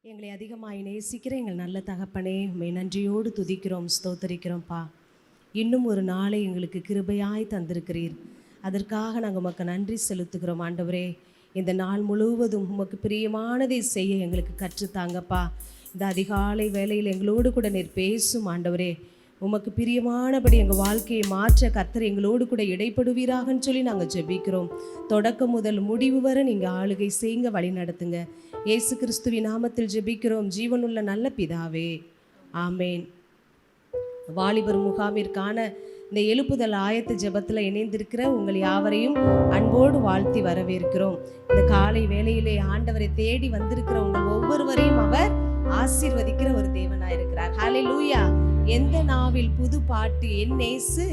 எங்களை அதிகமாய் நேசிக்கிற எங்கள் நல்ல தகப்பனே, உம்மை நன்றியோடு துதிக்கிறோம், ஸ்தோத்தரிக்கிறோம்ப்பா. இன்னும் ஒரு நாளை எங்களுக்கு கிருபையாய் தந்திருக்கிறீர். அதற்காக நாங்கள் உமக்கு நன்றி செலுத்துகிறோம் ஆண்டவரே. இந்த நாள் முழுவதும் உமக்கு பிரியமானதை செய்ய எங்களுக்கு கற்றுத்தாங்கப்பா. இந்த அதிகாலை வேளையில் எங்களோடு கூட நீர் பேசும் ஆண்டவரே. உமக்கு பிரியமானபடி எங்கள் வாழ்க்கையை மாற்ற கர்த்தர் எங்களோடு கூட இடைப்படுவீராகன்னு சொல்லி நாங்கள் ஜெபிக்கிறோம். தொடக்கம் முதல் முடிவு வரை நீங்கள் ஆளுகை செய்யுங்க, வழி நடத்துங்க. இயேசு கிறிஸ்துவின் நாமத்தில் ஜெபிக்கிறோம் ஜீவனுள்ள நல்ல பிதாவே, ஆமேன். வாலிபர் முகாமிற்கான இந்த எழுப்புதல் ஆயத்த ஜெபத்தில் இணைந்திருக்கிற உங்கள் யாவரையும் அன்போடு வாழ்த்தி வரவேற்கிறோம். இந்த காலை வேளையிலே ஆண்டவரை தேடி வந்திருக்கிற உங்கள் ஒவ்வொருவரையும் அவர் ஆசீர்வதிக்கிற ஒரு தேவனாயிருக்கிறார். ஹல்லேலூயா. எந்த நாவில் புது பாட்டு என் இயேசு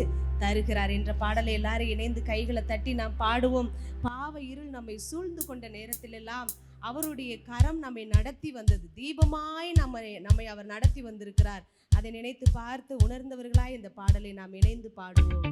தருகிறார் என்ற பாடலை எல்லாரும் இணைந்து கைகளை தட்டி நாம் பாடுவோம். பாவ இருள் நம்மை சூழ்ந்து கொண்ட நேரத்திலெல்லாம் அவருடைய கரம் நம்மை நடத்தி வந்தது. தீபமாய் நம்மை அவர் நடத்தி வந்திருக்கிறார். அதை நினைத்து பார்த்து உணர்ந்தவர்களாய் இந்த பாடலை நாம் இணைந்து பாடுவோம்.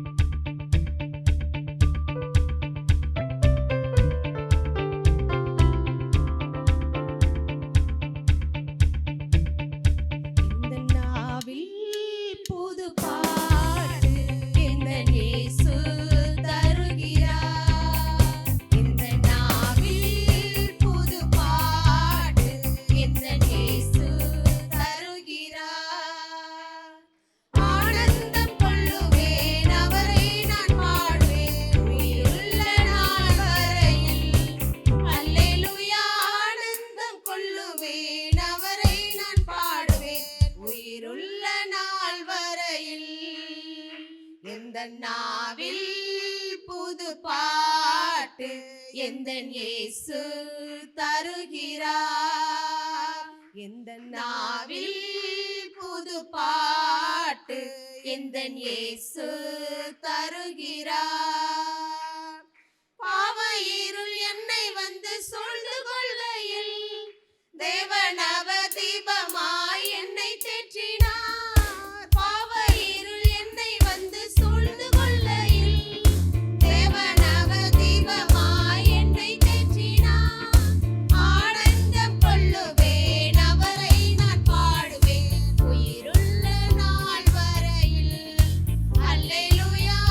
நாவில் புது பாட்டு எந்தன் இயேசு தருகிறார். இந்த நாவில் புது பாட்டு எந்தன் இயேசு தருகிறார். பாவ இருள் என்னை வந்து சூழ்ந்து கொள்கையில் தேவனவ தீபமாய் என்னை தேற்றினார். Hallelujah.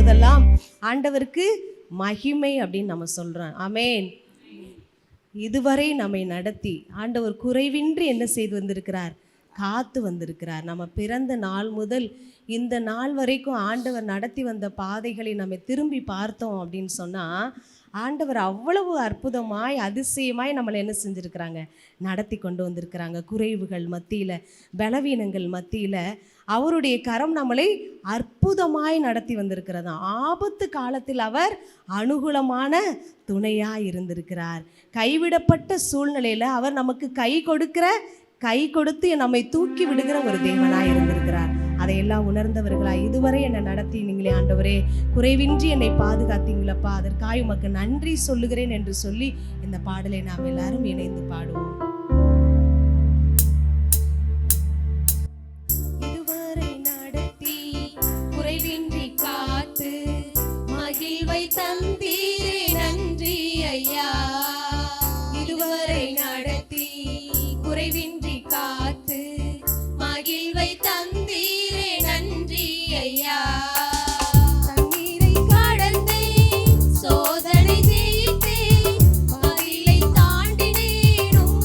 பொழுதெல்லாம் ஆண்டவருக்கு மகிமை அப்படின்னு நம்ம சொல்றோம். ஆமென். இதுவரை நம்மை நடத்தி ஆண்டவர் குறைவின்றி என்ன செய்து வந்திருக்கிறார்? காத்து வந்திருக்கிறார். நம்ம பிறந்த நாள் முதல் இந்த நாள் வரைக்கும் ஆண்டவர் நடத்தி வந்த பாதைகளை நம்ம திரும்பி பார்த்தோம் அப்படின்னு சொன்னால், ஆண்டவர் அவ்வளவு அற்புதமாய் அதிசயமாய் நம்மளை என்ன செஞ்சுருக்கிறாங்க? நடத்தி கொண்டு வந்திருக்கிறாங்க. குறைவுகள் மத்தியில், பலவீனங்கள் மத்தியில் அவருடைய கரம் நம்மளை அற்புதமாய் நடத்தி வந்திருக்கிறதா. ஆபத்து காலத்தில் அவர் அனுகூலமான துணையாக இருந்திருக்கிறார். கைவிடப்பட்ட சூழ்நிலையில் அவர் நமக்கு கை கொடுத்து நம்மை தூக்கி விடுகிற ஒரு தேவனாய் இருந்திருக்கிறார். அதையெல்லாம் உணர்ந்தவர்களாய் இதுவரை என்னை நடத்தி நீங்களே ஆண்டவரே, குறைவின்றி என்னை பாதுகாத்தீங்களப்பா, அதற்காக உமக்கு நன்றி சொல்லுகிறேன் என்று சொல்லி இந்த பாடலை நாம் எல்லாரும் இணைந்து பாடுவோம். இதுவரை நடத்தி குறைவின்றி காத்து மகிழ்வை தந்தீரே நன்றி ஐயா. இதுவரை நடத்தி குறைவின்றி காத்து மகிழ்வை தந்தீரே நன்றி ஐயா. தண்ணீரை கடந்தேன், சோதனை ஜெயித்தேன், மதிலை தாண்டினேன், உம்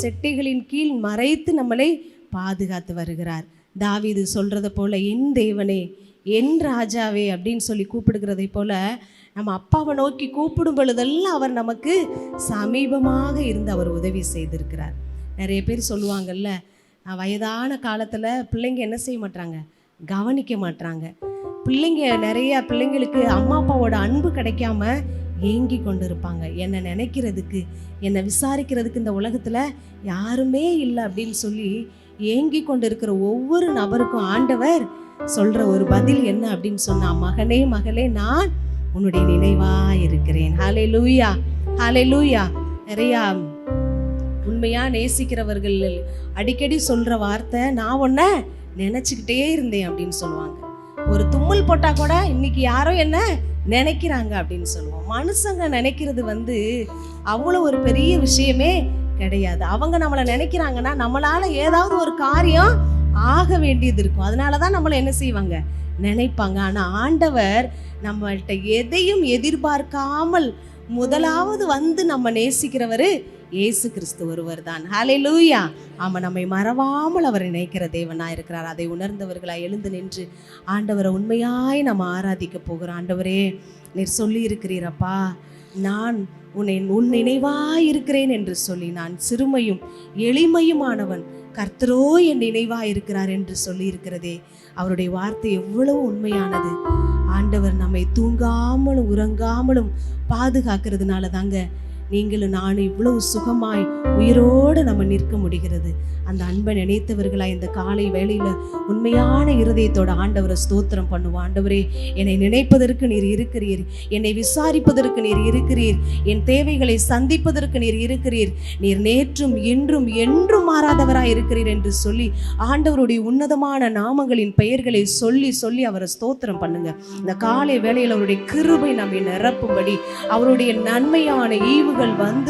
செட்டைகளின் கீழ் மறைத்து நம்மளை பாதுகாத்து வருகிறார். தாவீது சொல்கிறத போல் என் தேவனே, என் ராஜாவே அப்படின்னு சொல்லி கூப்பிடுகிறதை போல் நம்ம அப்பாவை நோக்கி கூப்பிடும் பொழுதெல்லாம் அவர் நமக்கு சமீபமாக இருந்து அவர் உதவி செய்திருக்கிறார். நிறைய பேர் சொல்லுவாங்கல்ல, வயதான காலத்தில் பிள்ளைங்க என்ன செய்ய மாட்டாங்க, கவனிக்க மாட்டாங்க. நிறையா பிள்ளைங்களுக்கு அம்மா அப்பாவோட அன்பு கிடைக்காம ஏங்கி கொண்டு இருப்பாங்க. என்னை நினைக்கிறதுக்கு, என்னை விசாரிக்கிறதுக்கு இந்த உலகத்தில் யாருமே இல்லை அப்படின்னு சொல்லி ஏங்கி கொண்டு இருக்கிற ஒவ்வொரு நபருக்கும் ஆண்டவர் சொல்கிற ஒரு பதில் என்ன அப்படின்னு சொன்னால், மகனே மகளே, நான் உன்னுடைய நினைவாக இருக்கிறேன். ஹல்லேலூயா, ஹல்லேலூயா. நிறையா உண்மையாக நேசிக்கிறவர்கள் அடிக்கடி சொல்கிற வார்த்தை, நான் உன்னை நினச்சிக்கிட்டே இருந்தேன் அப்படின்னு சொல்லுவாங்க. ஒரு தும்மல் போட்டால் கூட இன்னைக்கு யாரோ என்ன நினைக்கிறாங்க அப்படின்னு சொல்லுவோம். மனுஷங்க நினைக்கிறது அவ்வளோ ஒரு பெரிய விஷயமே கிடையாது. அவங்க நம்மளை நினைக்கிறாங்கன்னா நம்மளால் ஏதாவது ஒரு காரியம் ஆக வேண்டியது இருக்கும். அதனால தான் நம்மளை என்ன செய்வாங்க, நினைப்பாங்க. ஆனால் ஆண்டவர் நம்மள்கிட்ட எதையும் எதிர்பார்க்காமல் முதலாவது நம்ம நேசிக்கிறவர் இயேசு கிறிஸ்து ஒருவர் தான். ஹல்லேலூயா. ஆமாம், நம்மை மறவாமல் அவர் நினைக்கிற தேவனாக இருக்கிறார். அதை உணர்ந்தவர்களாக எழுந்து நின்று ஆண்டவரை உண்மையாய் நம்ம ஆராதிக்க போகிறோம். ஆண்டவரே, நீர் சொல்லி இருக்கிறீரப்பா, நான் உன் நினைவாய் இருக்கிறேன் என்று சொல்லி, நான் சிறுமையும் எளிமையுமானவன், கர்த்தரோ என் நினைவாய் இருக்கிறார் என்று சொல்லி இருக்கிறதே. அவருடைய வார்த்தை எவ்வளவு உண்மையானது. ஆண்டவர் நம்மை தூங்காமலும் உறங்காமலும் பாதுகாக்கிறதுனால தாங்க நீங்களும் நானும் இவ்வளவு சுகமாய் உயிரோடு நம்ம நிற்க முடிகிறது. அந்த அன்பை நினைத்தவர்களாய் இந்த காலை வேளையில் உண்மையான இருதயத்தோட ஆண்டவரை ஸ்தோத்திரம் பண்ணுவோம். ஆண்டவரே, என்னை நினைப்பதற்கு நீர் இருக்கிறீர், என்னை விசாரிப்பதற்கு நீர் இருக்கிறீர், என் தேவைகளை சந்திப்பதற்கு நீர் இருக்கிறீர், நீர் நேற்றும் இன்றும் என்றும் மாறாதவராய் இருக்கிறீர் என்று சொல்லி ஆண்டவருடைய உன்னதமான நாமங்களின் பெயர்களை சொல்லி சொல்லி அவரை ஸ்தோத்திரம் பண்ணுங்க. இந்த காலை வேளையில் அவருடைய கிருபை நம்மை நிரப்பும்படி, அவருடைய நன்மையான ஈவுகள்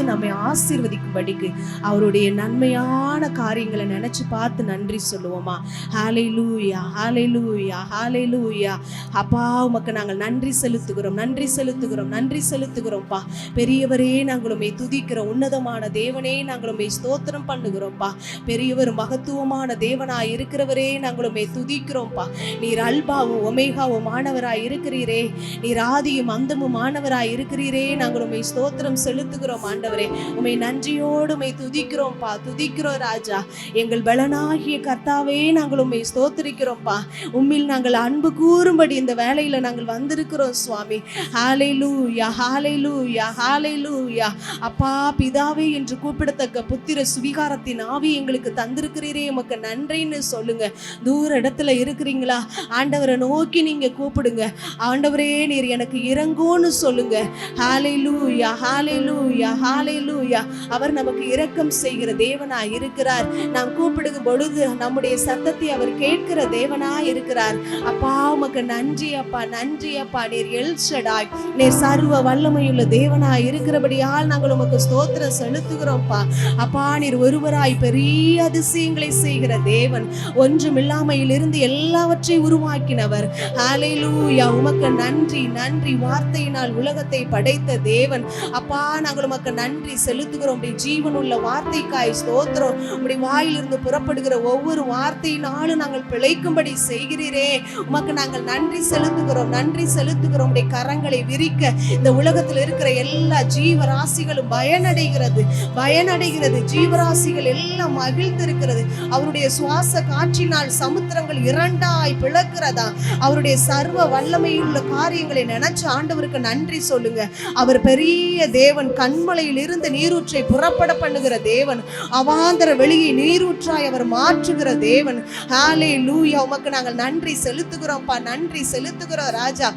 நம்மை ஆசீர்வதிக்கும்படிக்கு, அவருடைய நன்மையான காரியங்களை நினைச்சு பார்த்து நன்றி சொல்லுவோமா? ஹல்லேலூயா, ஹல்லேலூயா, ஹல்லேலூயா. அப்பா, உமக்கு நாங்கள் நன்றி செலுத்துகிறோம், நன்றி செலுத்துகிறோம், நன்றி செலுத்துகிறோம்ப்பா. பெரியவரே, நாங்கள் உம்மை துதிக்கிறோம். உன்னதமான தேவனே, நாங்கள் உம்மை ஸ்தோத்திரம் பண்ணுகிறோம்ப்பா. பெரியவர் மகத்துவமான தேவனாய் இருக்கிறவரே, நாங்கள் உம்மை துதிக்கிறோம்ப்பா. நீர் அல்பாவும் ஒமேகாவும் மாணவராய் இருக்கிறீரே, நீர் ஆதியும் அந்தமும் மாணவராய் இருக்கிறீரே, நாங்கள் உம்மை ஸ்தோத்திரம் செலுத்துகிறோம். ஆண்டவரே, உம்மை நன்றியோடு உம்மை துதிக்கிறோம்ப்பா, துதிக்கிறோம் ராஜா. எங்கள் பலனாகிய கர்த்தாவே, நாங்கள் உம்மை ஸ்தோத்திரிக்கிறோம்ப்பா. உம்மில் நாங்கள் அன்பு கூறும்படி இந்த வேளையில நாங்கள் வந்திருக்கிறோம் சுவாமி. ஹல்லேலூயா, ஹல்லேலூயா, ஹல்லேலூயா. அப்பா பிதாவே என்று கூப்பிடத்தக்க புத்திர சுவிகாரத்தின் ஆவி எங்களுக்கு தந்திருக்கிறீரே, உமக்கு நன்றின்னு சொல்லுங்க. தூர இடத்துல இருக்கிறீங்களா, ஆண்டவரை நோக்கி நீங்க கூப்பிடுங்க. ஆண்டவரே, நீர் எனக்கு இறங்கோன்னு சொல்லுங்க. ஹல்லேலூயா, ஹல்லேலூயா, ஹல்லேலூயா. அவர் நமக்கு இரக்கம் செய்கிற தேவனாய் இருக்கிறார். நாம் கூப்பிடுகும் பொழுது நம்முடைய சத்தத்தை அவர் கேட்கிற தேவனாய் இருக்கிறார். அப்பா, உமக்கு நன்றி அப்பா, நன்றி அப்பா. நீர் எல்ஷடாய், நீர் சர்வ வல்லமையுள்ள தேவனாய் இருக்கிறபடியால் நாங்கள் உமக்கு ஸ்தோத்திரம் செலுத்துகிறோம்ப்பா. அப்பா, நீர் ஒருவராய் பெரிய அதிசயங்களை செய்கிற தேவன், ஒன்றுமில்லாமையில் இருந்து எல்லாவற்றையும் உருவாக்கினவர். ஹல்லேலூயா, உமக்கு நன்றி, நன்றி. வார்த்தையினால் உலகத்தை படைத்த தேவன். அப்பா, நாங்கள் உமக்கு நன்றி செலுத்துகிறோம். ஜீவனுள்ள வார்த்தைக்காய் ஸ்தோத்திரம். உம்முடைய வாயிலிருந்து புறப்படுகிற ஒவ்வொரு வார்த்தையினாலும் நாங்கள் பிழைக்கும்படி செய்கிறீரே, உமக்கு நாங்கள் நன்றி செலுத்துகிறோம், நன்றி செலுத்துகிறோம். உம்முடைய கரங்களை விரிக்க இந்த உலகத்தில் இருக்கிற எல்லா ஜீவராசிகளும் பயனடைகிறது, பயனடைகிறது. ஜீவராசிகள் எல்லாம் மகிழ்ந்திருக்கிறது. அவருடைய சுவாச காற்றினால் சமுத்திரங்கள் இரண்டாய் பிளக்கிறதா. அவருடைய சர்வ வல்லமையுள்ள காரியங்களை நினைச்சு ஆண்டவருக்கு நன்றி சொல்லுங்க. அவர் பெரிய தேவன், கண்மலையில் இருந்து நீரூற்றை புறப்பட பண்ணுகிற தேவன், அவாந்தர வெளியே நீரூற்றாய் அவர் மாற்றுகிற தேவன். ஹல்லேலூயா, உமக்கு நாங்கள் நன்றி செலுத்துகிறோம்ப்பா, நன்றி செலுத்துகிறோம் ராஜா.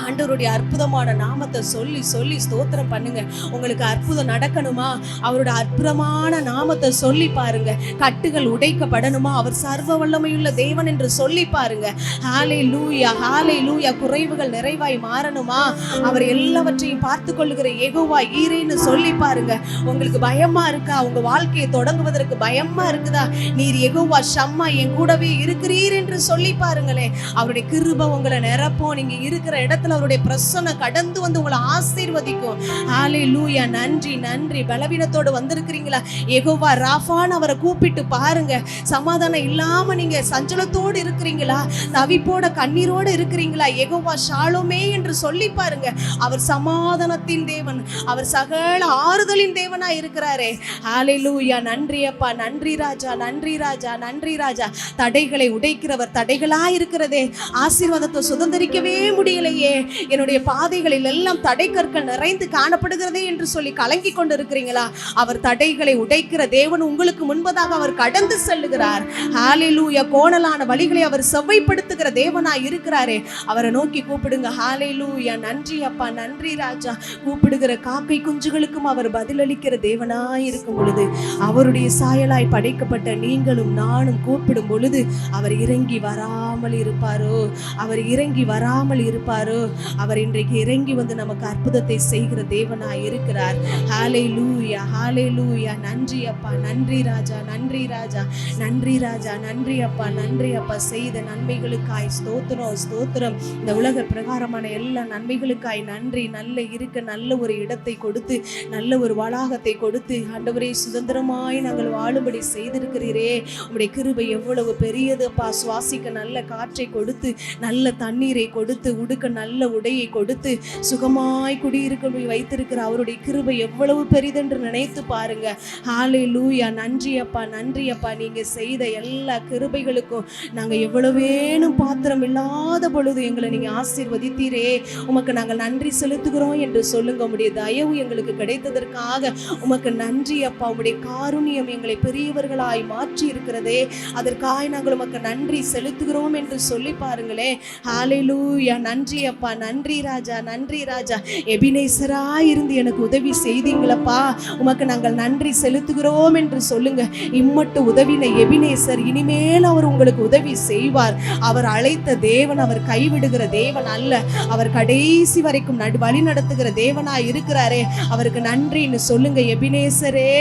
ஆண்டவருடைய அற்புதமான நாமத்தை சொல்லி சொல்லி ஸ்தோத்திரம் பண்ணுங்க. உங்களுக்கு அற்புதம் நடக்கணுமா, அவருடைய அற்புதமான நாமத்தை சொல்லி பாருங்க. கட்டுகள் உடைக்கப்படணுமா, அவர் சர்வ வல்லமையுள்ள தேவன் என்று சொல்லி பாருங்க. ஹல்லேலூயா, ஹல்லேலூயா. குறைவுகள் நிறைவாய் மாறணுமா, அவர் எல்லாவற்றையும் பார்த்து கொள்ளுகிற யெகோவா ஈரேன்னு சொல்லி பாருங்க. உங்களுக்கு பயமா இருக்கா, உங்க வாழ்க்கையை தொடங்குவதற்கு பயமா இருக்குதா, நீர் யெகோவா ஷம்மா என் கூடவே இருக்கிறீர் என்று சொல்லி பாருங்களேன். அவருடைய கிருபை உங்களை நிரப்போம். நீங்க இருக்கிற இடத்துல அவருடைய பிரசன்னம் கடந்து வந்து உங்களை ஆசீர்வதிக்கும். ஹalleluya. நன்றி நன்றி. பலவீனத்தோடு வந்திருக்கிறீங்களா? யெகோவா ராஃபான்னு அவரை கூப்பிட்டு பாருங்க. சமாதானம் இல்லாம நீங்க சஞ்சலத்தோடு இருக்கிறீங்களா? தவிப்போட கண்ணீரோடு இருக்கிறீங்களா? யெகோவா ஷாலோமே என்று சொல்லி பாருங்க. அவர் சமாதானத்தின் தேவன், அவர் சகல ஆறுதலின் தேவனா இருக்கிறாரே. ஹalleluya. நன்றி அப்பா, நன்றி ராஜா, நன்றி ராஜா, நன்றி ராஜா. தடைகளை உடைக்கிறவர். தடைகளா இருக்கிறதே, ஆசீர்வாதத்தை சுதந்திரிக்கவே முடியலையே, என்னுடைய பாதைகளில் எல்லாம் தடை கற்கள் நிறைந்து காணப்படுகிறதே என்று சொல்லி கலங்கி கொண்டு இருக்கிறீங்களா? அவர் தடைகளை உடைக்கிற தேவன். உங்களுக்கு முன்பதாக அவர் கடந்து செல்லுகிறார். ஹalleluya. கோணலான வழிகளை அவர் செவ்வைப்படுத்துகிற தேவனாய் இருக்கிறாரே. அவரை நோக்கி கூப்பிடுங்க. ஹalleluya. நன்றி அப்பா, நன்றி ராஜா. கூப்பிடுகிற காக்கை குஞ்சுகளுக்கும் அவர் பதிலளிக்கிற தேவனாய் இருக்கும் பொழுது, அவருடைய சாயலாய் படைக்கப்பட்ட நீங்களும் நானும் கூப்பிடும் பொழுது அவர் இறங்கி வராமல் இருப்பாரோ? அவர் இறங்கி வராமல் இருப்பாரோ? அவர் இன்றைக்கு இறங்கி வந்து நமக்கு அற்புதத்தை செய்கிற தேவனாய் இருக்கிறார். ஹalleluya, ஹalleluya. நன்றி அப்பா, நன்றி ராஜா, நன்றி ராஜா, நன்றி ராஜா, நன்றி அப்பா, நன்றி அப்பா. செய்த நன்மைகளுக்காய் ஸ்தோத்திரம், ஸ்தோத்திரம். இந்த உலக பிரகாரமான எல்லா நன்மைகளுக்காய் நன்றி. நல்ல இருக்க நல்ல ஒரு இடத்தை கொடுத்து, நல்ல ஒரு வளாகத்தை கொடுத்து, ஆண்டவரே சுதந்திரமாய் நாங்கள் வாழும்படி செய்திருக்கிறீரே. உம்முடைய கிருபை எவ்வளவு பெரியது அப்பா. சுவாசிக்க நல்ல காற்றை கொடுத்து, நல்ல தண்ணீரை கொடுத்து, உடுக்க நல்ல உடையை கொடுத்து, சுகமாய் குடியிருக்க வைத்திருக்கிற அவருடைய கிருபை எவ்வளவு பெரிதென்று நினைத்து பாருங்க. ஹalleluya. நன்றி அப்பா, நன்றி அப்பா. நீங்க செய்த எல்லா கிருபைகளுக்கும் நாங்க எவ்வளவேனும் பாத்திரம் இல்லாத பொழுது எங்களை நீங்க ஆசீர்வதித்தீரே. உமக்கு நாங்கள் நன்றி செலுத்துகிறோம் என்று சொல்லுங்க. உம்முடைய தயவு எங்களுக்கு கிடைத்ததற்காக உமக்கு நன்றி அப்பா. உம்முடைய காருண்யம் எங்களை பெரியவர்களாய் மாற்றி இருக்கிறதே, அதற்காக நாங்கள் உமக்கு நன்றி செலுத்துகிறோம் என்று சொல்லி பாருங்களே. ஹalleluya. நன்றி அப்பா, நன்றி ராஜா, நன்றி ராஜா. எபினேசராய் இருந்து எனக்கு உதவி செய்தீங்களப்பா, உமக்கு நாங்கள் நன்றி செலுத்துகிறோம் என்று சொல்லுங்க. இம்மட்டு உதவின எபினேசர் இனிமேல் அவர் உங்களுக்கு உதவி செய்வார். அவர் அழைத்த தேவன் அவர் கைவிடுகிற தேவன் அல்ல. அவர் கடைசி வரைக்கும் வழி நடத்துகிற தேவனாய் இருக்கிறாரே. அவருக்கு நன்றின்னு சொல்லுங்க. எபினேசரே,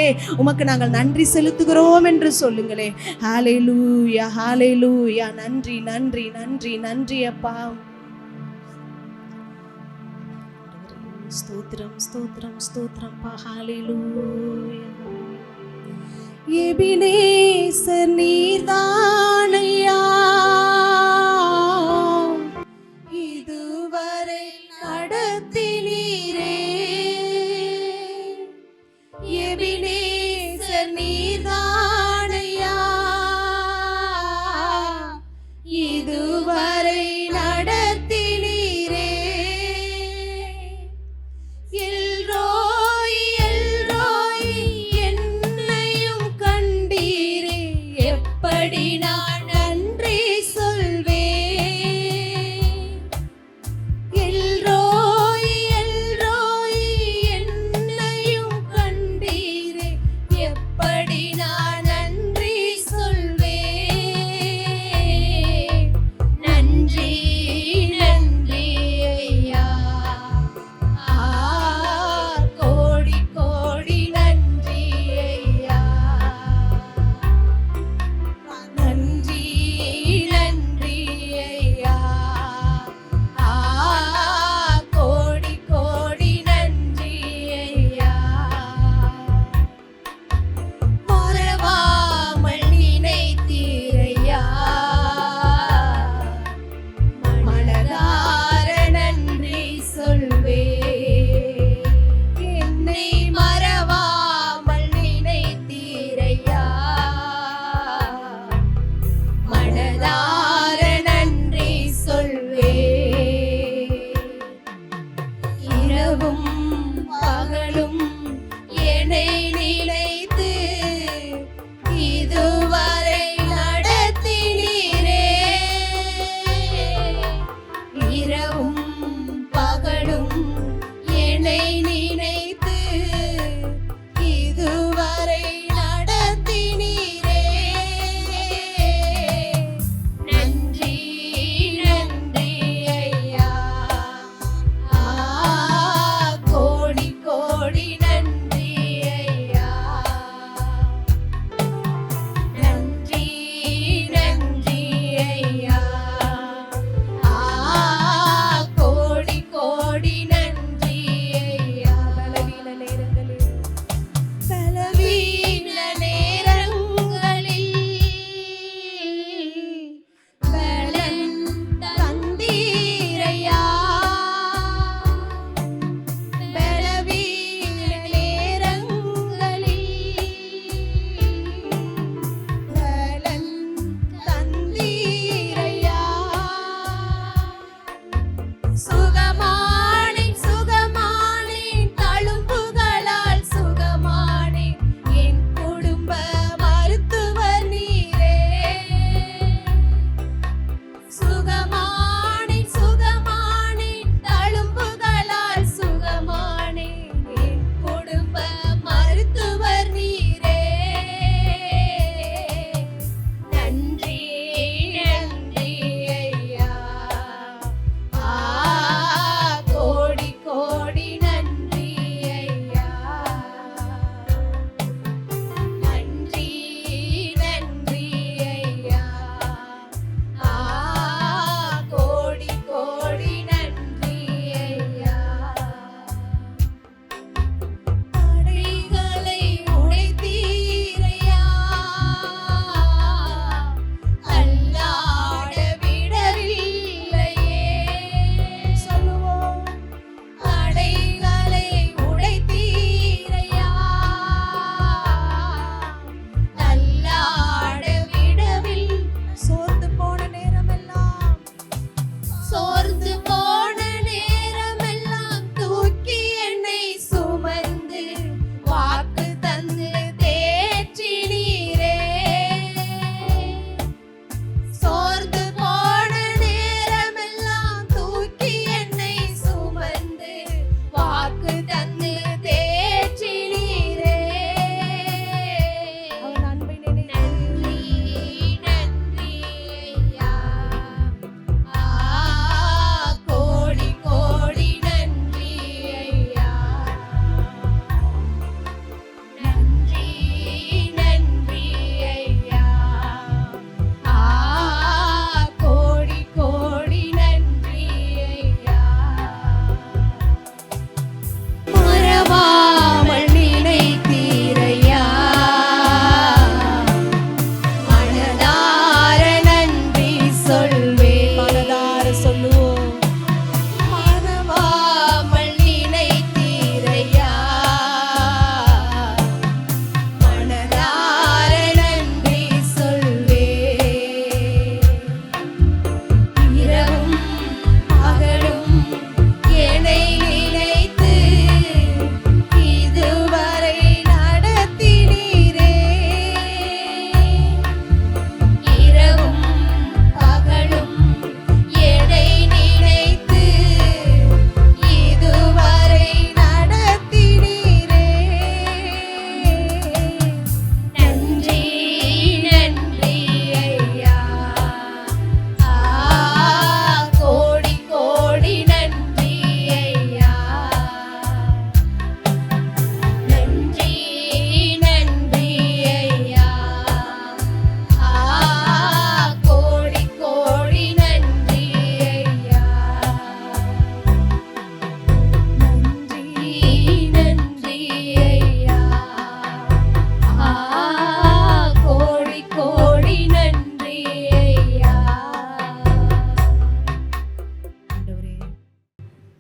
உமக்கு நாங்கள் நன்றி செலுத்துகிறோம் என்று சொல்லுங்களே. ஹalleluya, ஹalleluya. நன்றி நன்றி நன்றி நன்றி அப்பா. ஸ்தோத்திரம், ஸ்தோத்திரம், ஸ்தோத்திரம் பா. ஹalleluya. எபினேசர் நீர்தானையா, இதுவரை நடத்தினீரே. எபினேசர் நீர்தானையா, இதுவரை நடத்தினீரே. எல்ரோய், எல்ரோய், என்னையும் கண்டீரே. எப்படி நான் நன்றி சொல்வேன்? எல்ரோய், எல்ரோய், என்னையும் கண்டீரே. எப்படி நான் நன்றி சொல்வேன்? நன்றி நன்றி ஐயா. கோடி கோடி நன்றி ஐயா. நன்றி நன்றி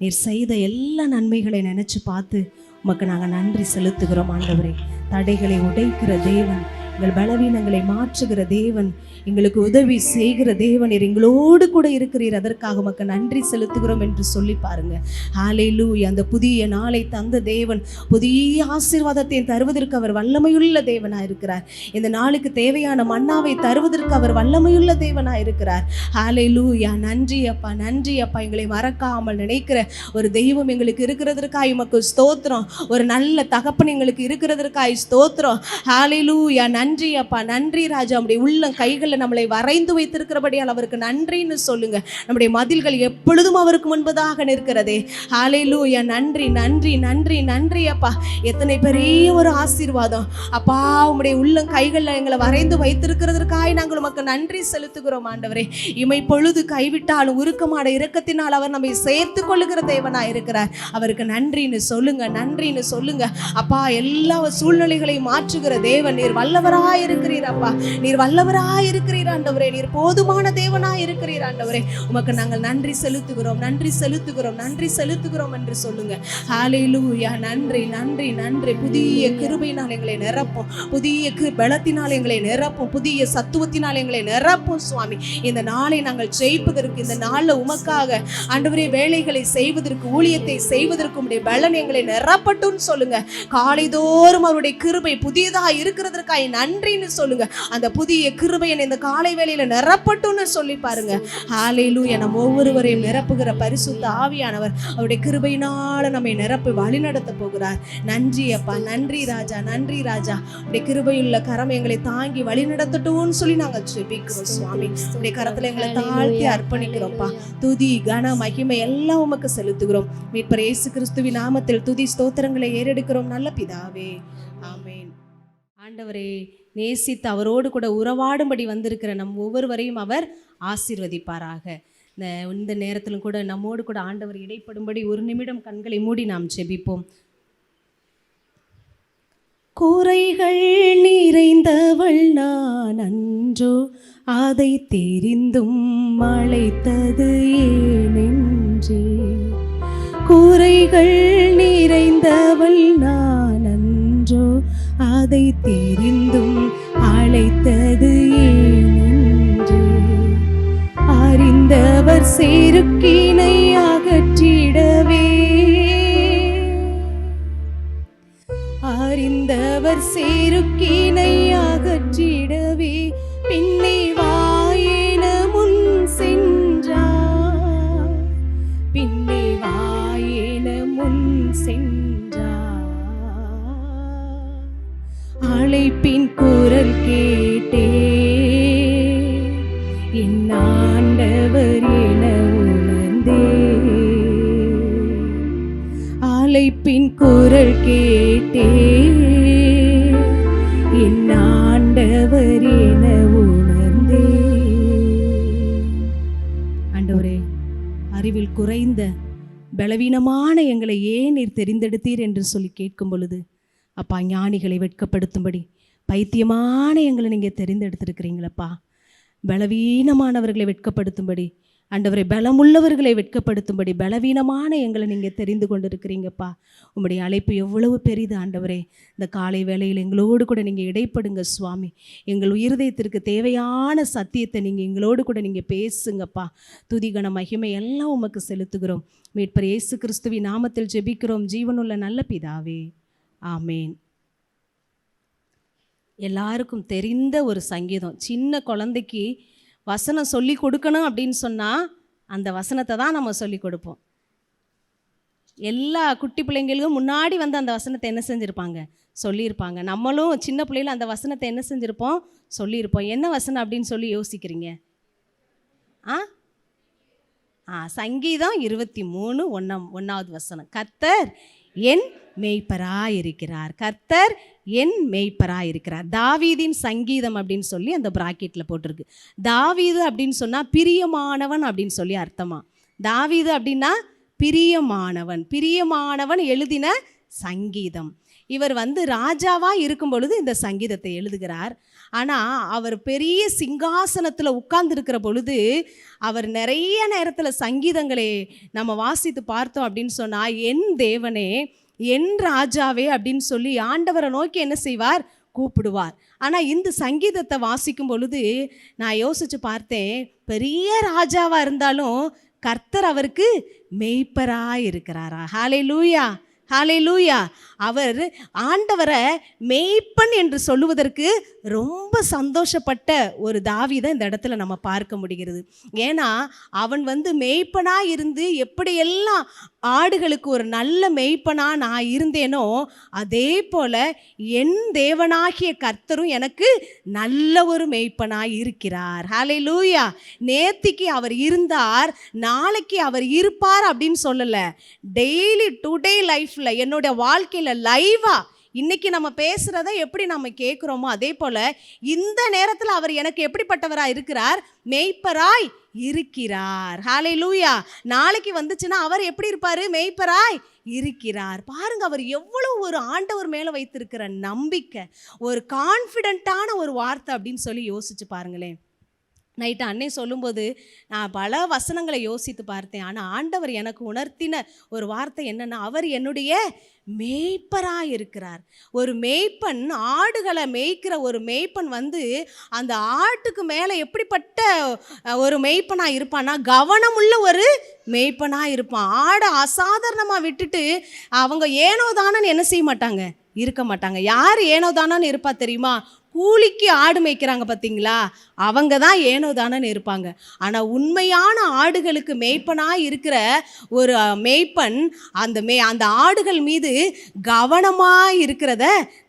நீர் செய்த எல்லா நன்மைகளை நினச்சி பார்த்து உமக்கு நாங்கள் நன்றி செலுத்துகிறோம் ஆண்டவரே. தடைகளை உடைக்கிற தேவன், எங்கள் பலவீனங்களை மாற்றுகிற தேவன், எங்களுக்கு உதவி செய்கிற தேவன், நீர் எங்களோடு கூட இருக்கிறீர். அதற்காக உமக்கு நன்றி செலுத்துகிறோம் என்று சொல்லி பாருங்க. ஹல்லேலூயா. அந்த புதிய நாளை தந்த தேவன், புதிய ஆசீர்வாதத்தை தருவதற்கு அவர் வல்லமையுள்ள தேவனாக இருக்கிறார். இந்த நாளுக்கு தேவையான மன்னாவை தருவதற்கு அவர் வல்லமையுள்ள தேவனாக இருக்கிறார். ஹல்லேலூயா. நன்றி அப்பா, நன்றி அப்பா. எங்களை மறக்காமல் நினைக்கிற ஒரு தெய்வம் எங்களுக்கு இருக்கிறதற்காக உமக்கு ஸ்தோத்திரம். ஒரு நல்ல தகப்பன் எங்களுக்கு இருக்கிறதற்காக ஸ்தோத்திரம். ஹல்லேலூயா. நன்றி அப்பா, நன்றி ராஜா. நம்முடைய உள்ள கைகளில் நம்மளை வரைந்து வைத்திருக்கிறபடியால் அவருக்கு நன்றின்னு சொல்லுங்க. நம்முடைய மதில்கள் எப்பொழுதும் அவருக்கு முன்பதாக நிற்கிறதே. ஹல்லேலூயா. நன்றி நன்றி நன்றி நன்றி அப்பா. எத்தனை பெரிய ஒரு ஆசீர்வாதம் அப்பா. உம்முடைய உள்ள கைகளில் எங்களை வரைந்து வைத்திருக்கிறதற்காக நாங்கள் உமக்கு நன்றி செலுத்துகிறோம் ஆண்டவரே. இமை பொழுது கைவிட்டாலும் உருக்கமான இரக்கத்தினால் அவர் நம்மை சேர்த்து கொள்ளுகிற தேவனாக இருக்கிறார். அவருக்கு நன்றின்னு சொல்லுங்க, நன்றின்னு சொல்லுங்க அப்பா. எல்லா சூழ்நிலைகளையும் மாற்றுகிற தேவன், நீர் வல்லவராய் இருக்கிறீர் அப்பா. நீர் வல்லவராய் இருக்கிறீர் ஆண்டவரே. நீர் போதுமான தேவனாய் இருக்கிறீர் ஆண்டவரே. உமக்கு நாங்கள் நன்றி செலுத்துகிறோம், நன்றி செலுத்துகிறோம், நன்றி செலுத்துகிறோம் என்று சொல்லுங்க. ஹல்லேலூயா. நன்றி நன்றி நன்றி. புதிய கிருபையினால் எங்களை நிரப்பும், புதிய பலத்தினால் எங்களை நிரப்பும், புதிய சத்துவத்தினால் எங்களை நிரப்பும் சுவாமி. இந்த நாளை நாங்கள் ஜெயிப்பதற்கு, இந்த நாளில் உமக்காக ஆண்டவரே வேலைகளை செய்வதற்கு, ஊழியத்தை செய்வதற்கு உம்முடைய பலன் எங்களை நிரப்பட்டும்னு சொல்லுங்க. காலைதோறும் அவருடைய கிருபை புதியதாக இருக்கிறதற்காக நன்றின்னு சொல்லுங்க. அந்த புதிய கிருபையை இந்த காலை வேளையில நிரப்பட்டும்னு சொல்லி பாருங்க. ஹல்லேலூயா. நம்ம ஒவ்வொருவரையும் நிரப்புகிற பரிசுத்த ஆவியானவர் அவருடைய கிருபையினால நம்மை நிரப்பி வழி நடத்த போகிறார். நன்றி அப்பா, நன்றி ராஜா, நன்றி ராஜா. உடைய கிருபையுள்ள கரம் எங்களை தாங்கி வழி நடத்தட்டும்னு சொல்லி நாங்கள் ஜெபிக்கிறோம் சுவாமி. உடைய கரத்துல எங்களை தாழ்த்தி அர்ப்பணிக்கிறோம்ப்பா. துதி கன மகிமை எல்லாம் உமக்கு செலுத்துகிறோம். மீட்பர் இயேசு கிறிஸ்துவின் நாமத்தில் துதி ஸ்தோத்திரங்களை ஏறெடுக்கிறோம் நல்ல பிதாவே. ஆமென். ஆண்டவரே, நேசித்து அவரோடு கூட உறவாடும்படி வந்திருக்கிற நம் ஒவ்வொருவரையும் அவர் ஆசீர்வதிப்பாராக. இந்த நேரத்திலும் கூட நம்மோடு கூட ஆண்டவர் இடைப்படும்படி ஒரு நிமிடம் கண்களை மூடி நாம் ஜெபிப்போம். குறைகள் நிறைந்தவள் நான் அன்றோ, அதை தெரிந்தும் அழைத்தது ஏனென்றே. குறைகள் நிறைந்தவள் நான் அன்றோ, அதை தெரிந்தும் அழைத்தது ஏனென்றே. அறிந்தவர் செருக்கினை அகற்றிடவே, அறிந்தவர் செருக்கினை அகற்றிடவே பின்னே வாயென முன் சென்றார், பின்னே வாயென முன் சென்றார். அழைப்பின் குரல் கேட்டே என் ஆண்டவர் என உணர்ந்தே. அழைப்பின் குரல் கேட்டே என் ஆண்டவர் என உணர்ந்தே. ஆண்டவரே, அறிவில் குறைந்த பலவீனமான எங்களை ஏன் நீர் தெரிந்தெடுத்தீர் என்று சொல்லி கேட்கும் பொழுது, அப்பா, ஞானிகளை வெட்கப்படுத்தும்படி பைத்தியமான எங்களை நீங்கள் தெரிந்தெடுத்திருக்கிறீங்களப்பா. பலவீனமானவர்களை வெட்கப்படுத்தும்படி, ஆண்டவரை பலமுள்ளவர்களை வெட்கப்படுத்தும்படி பலவீனமான எங்களை நீங்கள் தெரிந்து கொண்டிருக்கிறீங்கப்பா. உம்முடைய அழைப்பு எவ்வளவு பெரிது ஆண்டவரே. இந்த காலை வேளையில் எங்களோடு கூட நீங்கள் இடைப்படுங்க சுவாமி. எங்கள் இருதயத்திற்கு தேவையான சத்தியத்தை நீங்கள் எங்களோடு கூட நீங்கள் பேசுங்கப்பா. துதிகன மகிமை எல்லாம் உமக்கு செலுத்துகிறோம். மீட்பர் இயேசு கிறிஸ்துவின் நாமத்தில் ஜெபிக்கிறோம் ஜீவனுள்ள நல்ல பிதாவே. ஆமேன். எல்லாருக்கும் தெரிந்த ஒரு சங்கீதம். சின்ன குழந்தைக்கு வசனம் சொல்லி கொடுக்கணும் அப்படின்னு சொன்னால் அந்த வசனத்தை தான் நம்ம சொல்லி கொடுப்போம். எல்லா குட்டி பிள்ளைங்களுக்கும் முன்னாடி வந்து அந்த வசனத்தை என்ன செஞ்சுருப்பாங்க, சொல்லியிருப்பாங்க. நம்மளும் சின்ன பிள்ளைல அந்த வசனத்தை என்ன செஞ்சுருப்போம், சொல்லியிருப்போம். என்ன வசனம் அப்படின்னு சொல்லி யோசிக்கிறீங்க? சங்கீதம் 23:1 வசனம். கர்த்தர் என் மேய்ப்பராயிருக்கிறார், கர்த்தர் என் மேய்ப்பராயிருக்கிறார். தாவீதின் சங்கீதம் அப்படின்னு சொல்லி அந்த பிராக்கெட்டில் போட்டிருக்கு. தாவீது அப்படின்னு சொன்னால் பிரியமானவன் அப்படின்னு சொல்லி அர்த்தமா. தாவீது அப்படின்னா பிரியமானவன், பிரியமானவன் எழுதின சங்கீதம். இவர் வந்து ராஜாவாக இருக்கும் பொழுது இந்த சங்கீதத்தை எழுதுகிறார். ஆனால் அவர் பெரிய சிங்காசனத்தில் உட்கார்ந்துருக்கிற பொழுது அவர் நிறைய நேரத்தில் சங்கீதங்களை நம்ம வாசித்து பார்த்தோம் அப்படின்னு சொன்னால், என் தேவனே என் ராஜாவே அப்படின்னு சொல்லி ஆண்டவரை நோக்கி என்ன செய்வார்? கூப்பிடுவார். ஆனால் இந்த சங்கீதத்தை வாசிக்கும் பொழுது நான் யோசித்து பார்த்தேன், பெரிய ராஜாவாக இருந்தாலும் கர்த்தர் அவருக்கு மேய்ப்பராக இருக்கிறாரா? ஹல்லேலூயா, ஹல்லேலூயா. அவர் ஆண்டவரை மேய்ப்பன் என்று சொல்லுவதற்கு ரொம்ப சந்தோஷப்பட்ட ஒரு தாவீதை இந்த இடத்துல நம்ம பார்க்க முடிகிறது. ஏன்னா அவன் வந்து மேய்ப்பனாக இருந்து எப்படியெல்லாம் ஆடுகளுக்கு ஒரு நல்ல மேய்ப்பனாக நான் இருந்தேனோ, அதே போல் என் தேவனாகிய கர்த்தரும் எனக்கு நல்ல ஒரு மேய்ப்பனாக இருக்கிறார். ஹல்லேலூயா. நேத்திக்கு அவர் இருந்தார், நாளைக்கு அவர் இருப்பார் அப்படின்னு சொல்லலை. டெய்லி டுடே லைஃப்பில் என்னுடைய வாழ்க்கையில் லைவாக இன்னைக்கு நம்ம பேசுகிறத எப்படி நம்ம கேட்குறோமோ அதே போல் இந்த நேரத்தில் அவர் எனக்கு எப்படிப்பட்டவராக இருக்கிறார்? மேய்ப்பராய் இருக்கிறார். ஹல்லேலூயா. நாளைக்கு வந்துச்சுன்னா அவர் எப்படி இருப்பார்? மேய்ப்பராய் இருக்கிறார். பாருங்க, அவர் எவ்வளோ ஒரு ஆண்டவர் மேலே வைத்திருக்கிற நம்பிக்கை, ஒரு கான்ஃபிடென்ட்டான ஒரு வார்த்தை அப்படின்னு சொல்லி யோசிச்சு பாருங்களேன். நைட்டு அன்னை சொல்லும்போது நான் பல வசனங்களை யோசித்து பார்த்தேன். ஆனால் ஆண்டவர் எனக்கு உணர்த்தின ஒரு வார்த்தை என்னென்னா, அவர் என்னுடைய மேய்ப்பராக இருக்கிறார். ஒரு மேய்ப்பன், ஆடுகளை மேய்க்கிற ஒரு மேய்ப்பன் வந்து அந்த ஆட்டுக்கு மேலே எப்படிப்பட்ட ஒரு மேய்ப்பனாக இருப்பான்னா, கவனமுள்ள ஒரு மேய்ப்பனாக இருப்பான். ஆடை அசாதாரணமாக விட்டுட்டு அவங்க ஏனோ தானன்னு என்ன செய்ய மாட்டாங்க? இருக்க மாட்டாங்க. யார் ஏனோ தானன்னு இருப்பா தெரியுமா? கூலிக்கு ஆடு மேய்க்கிறாங்க பார்த்தீங்களா, அவங்க தான் ஏனோ தானன்னு இருப்பாங்க. ஆனால் உண்மையான ஆடுகளுக்கு மேய்ப்பனாக இருக்கிற ஒரு மேய்ப்பன் அந்த ஆடுகள் மீது கவனமாக இருக்கிறத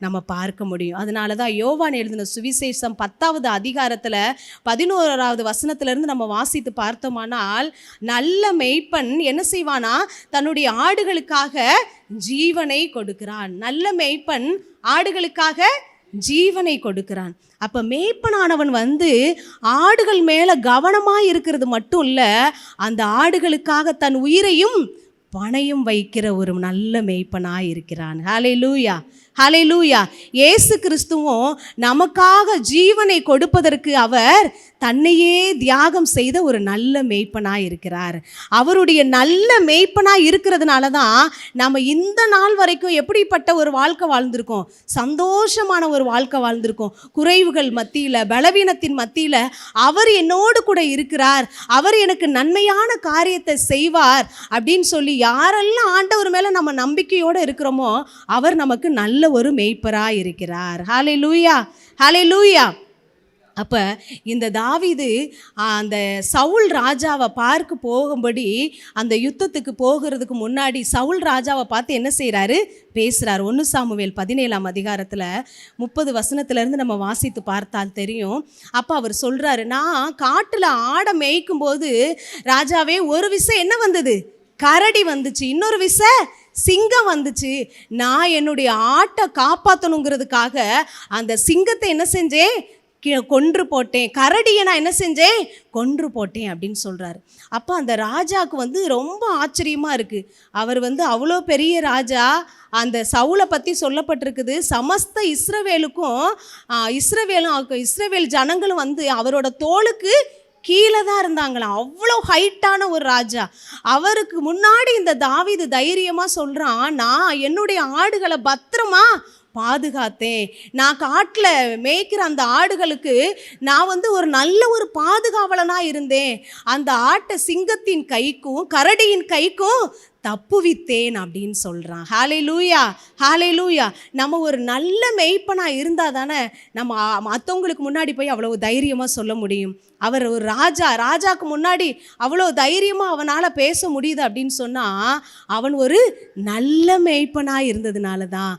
நம்ம பார்க்க முடியும். அதனால தான் யோவான் எழுதின சுவிசேஷம் 10வது அதிகாரத்தில் 11வது வசனத்திலிருந்து நம்ம வாசித்து பார்த்தோமானால், நல்ல மேய்ப்பன் என்ன செய்வானா? தன்னுடைய ஆடுகளுக்காக ஜீவனை கொடுக்கிறான். நல்ல மேய்ப்பன் ஆடுகளுக்காக ஜீவனை கொடுக்கிறான். அப்போ மேய்ப்பனானவன் வந்து ஆடுகள் மேலே கவனமாக இருக்கிறது மட்டும் இல்லை, அந்த ஆடுகளுக்காக தன் உயிரையும் பணையும் வைக்கிற ஒரு நல்ல மேய்ப்பனாக இருக்கிறான். ஹல்லேலூயா, ஹல்லேலூயா. இயேசு கிறிஸ்துவும் நமக்காக ஜீவனை கொடுப்பதற்கு அவர் தன்னையே தியாகம் செய்த ஒரு நல்ல மேய்ப்பனாக இருக்கிறார். அவருடைய நல்ல மேய்ப்பனாக இருக்கிறதுனால தான் நம்ம இந்த நாள் வரைக்கும் எப்படிப்பட்ட ஒரு வாழ்க்கை வாழ்ந்திருக்கோம்? சந்தோஷமான ஒரு வாழ்க்கை வாழ்ந்திருக்கோம். குறைவுகள் மத்தியில், பலவீனத்தின் மத்தியில் அவர் என்னோடு கூட இருக்கிறார், அவர் எனக்கு நன்மையான காரியத்தை செய்வார் அப்படின்னு சொல்லி யாரெல்லாம் ஆண்டவர் மேலே நம்ம நம்பிக்கையோடு இருக்கிறோமோ அவர் நமக்கு நல்ல ஒரு மேய்ப்பராக இருக்கிறார். ஹல்லேலூயா, ஹல்லேலூயா. அப்போ இந்த தாவீது அந்த சவுல் ராஜாவை பார்க்க போகும்படி அந்த யுத்தத்துக்கு போகிறதுக்கு முன்னாடி சவுல் ராஜாவை பார்த்து என்ன செய்கிறாரு? பேசுகிறார். 1 சாமுவேல் 17ஆம் அதிகாரத்தில் 30 வசனத்திலேருந்து நம்ம வாசித்து பார்த்தால் தெரியும். அப்போ அவர் சொல்கிறாரு, நான் காட்டில் ஆடை மேய்க்கும் போது ராஜாவே ஒரு விஷயம் என்ன வந்தது? கரடி வந்துச்சு, இன்னொரு விஷயம் சிங்கம் வந்துச்சு. நான் என்னுடைய ஆட்டை காப்பாற்றணுங்கிறதுக்காக அந்த சிங்கத்தை என்ன செஞ்சேன்? கொன்று போட்டேன். கரடியை நான் என்ன செஞ்சேன்? கொன்று போட்டேன் அப்படின்னு சொல்கிறாரு. அப்போ அந்த ராஜாவுக்கு வந்து ரொம்ப ஆச்சரியமாக இருக்குது. அவர் வந்து அவ்வளோ பெரிய ராஜா. அந்த சவுலை பற்றி சொல்லப்பட்டிருக்குது, சமஸ்த இஸ்ரவேலுக்கும் இஸ்ரவேல் ஜனங்களும் வந்து அவரோட தோளுக்கு கீழே தான் இருந்தாங்களாம். அவ்வளோ ஹைட்டான ஒரு ராஜா. அவருக்கு முன்னாடி இந்த தாவீது தைரியமாக சொல்கிறான், நான் என்னுடைய ஆடுகளை பத்திரமா பாதுகாத்தேன். நான் காட்டில் மேய்க்கிற அந்த ஆடுகளுக்கு நான் வந்து ஒரு நல்ல ஒரு பாதுகாவலனாக இருந்தேன். அந்த ஆட்டை சிங்கத்தின் கைக்கும் கரடியின் கைக்கும் தப்புவித்தேன் அப்படின்னு சொல்கிறான். ஹல்லேலூயா, ஹல்லேலூயா. நம்ம ஒரு நல்ல மேய்ப்பனாக இருந்தால் தானே நம்ம மற்றவங்களுக்கு முன்னாடி போய் அவ்வளோ தைரியமாக சொல்ல முடியும். அவர் ஒரு ராஜாக்கு முன்னாடி அவ்வளோ தைரியமாக அவனால் பேச முடியுது அப்படின்னு சொன்னால் அவன் ஒரு நல்ல மேய்ப்பனாக இருந்ததுனால தான்.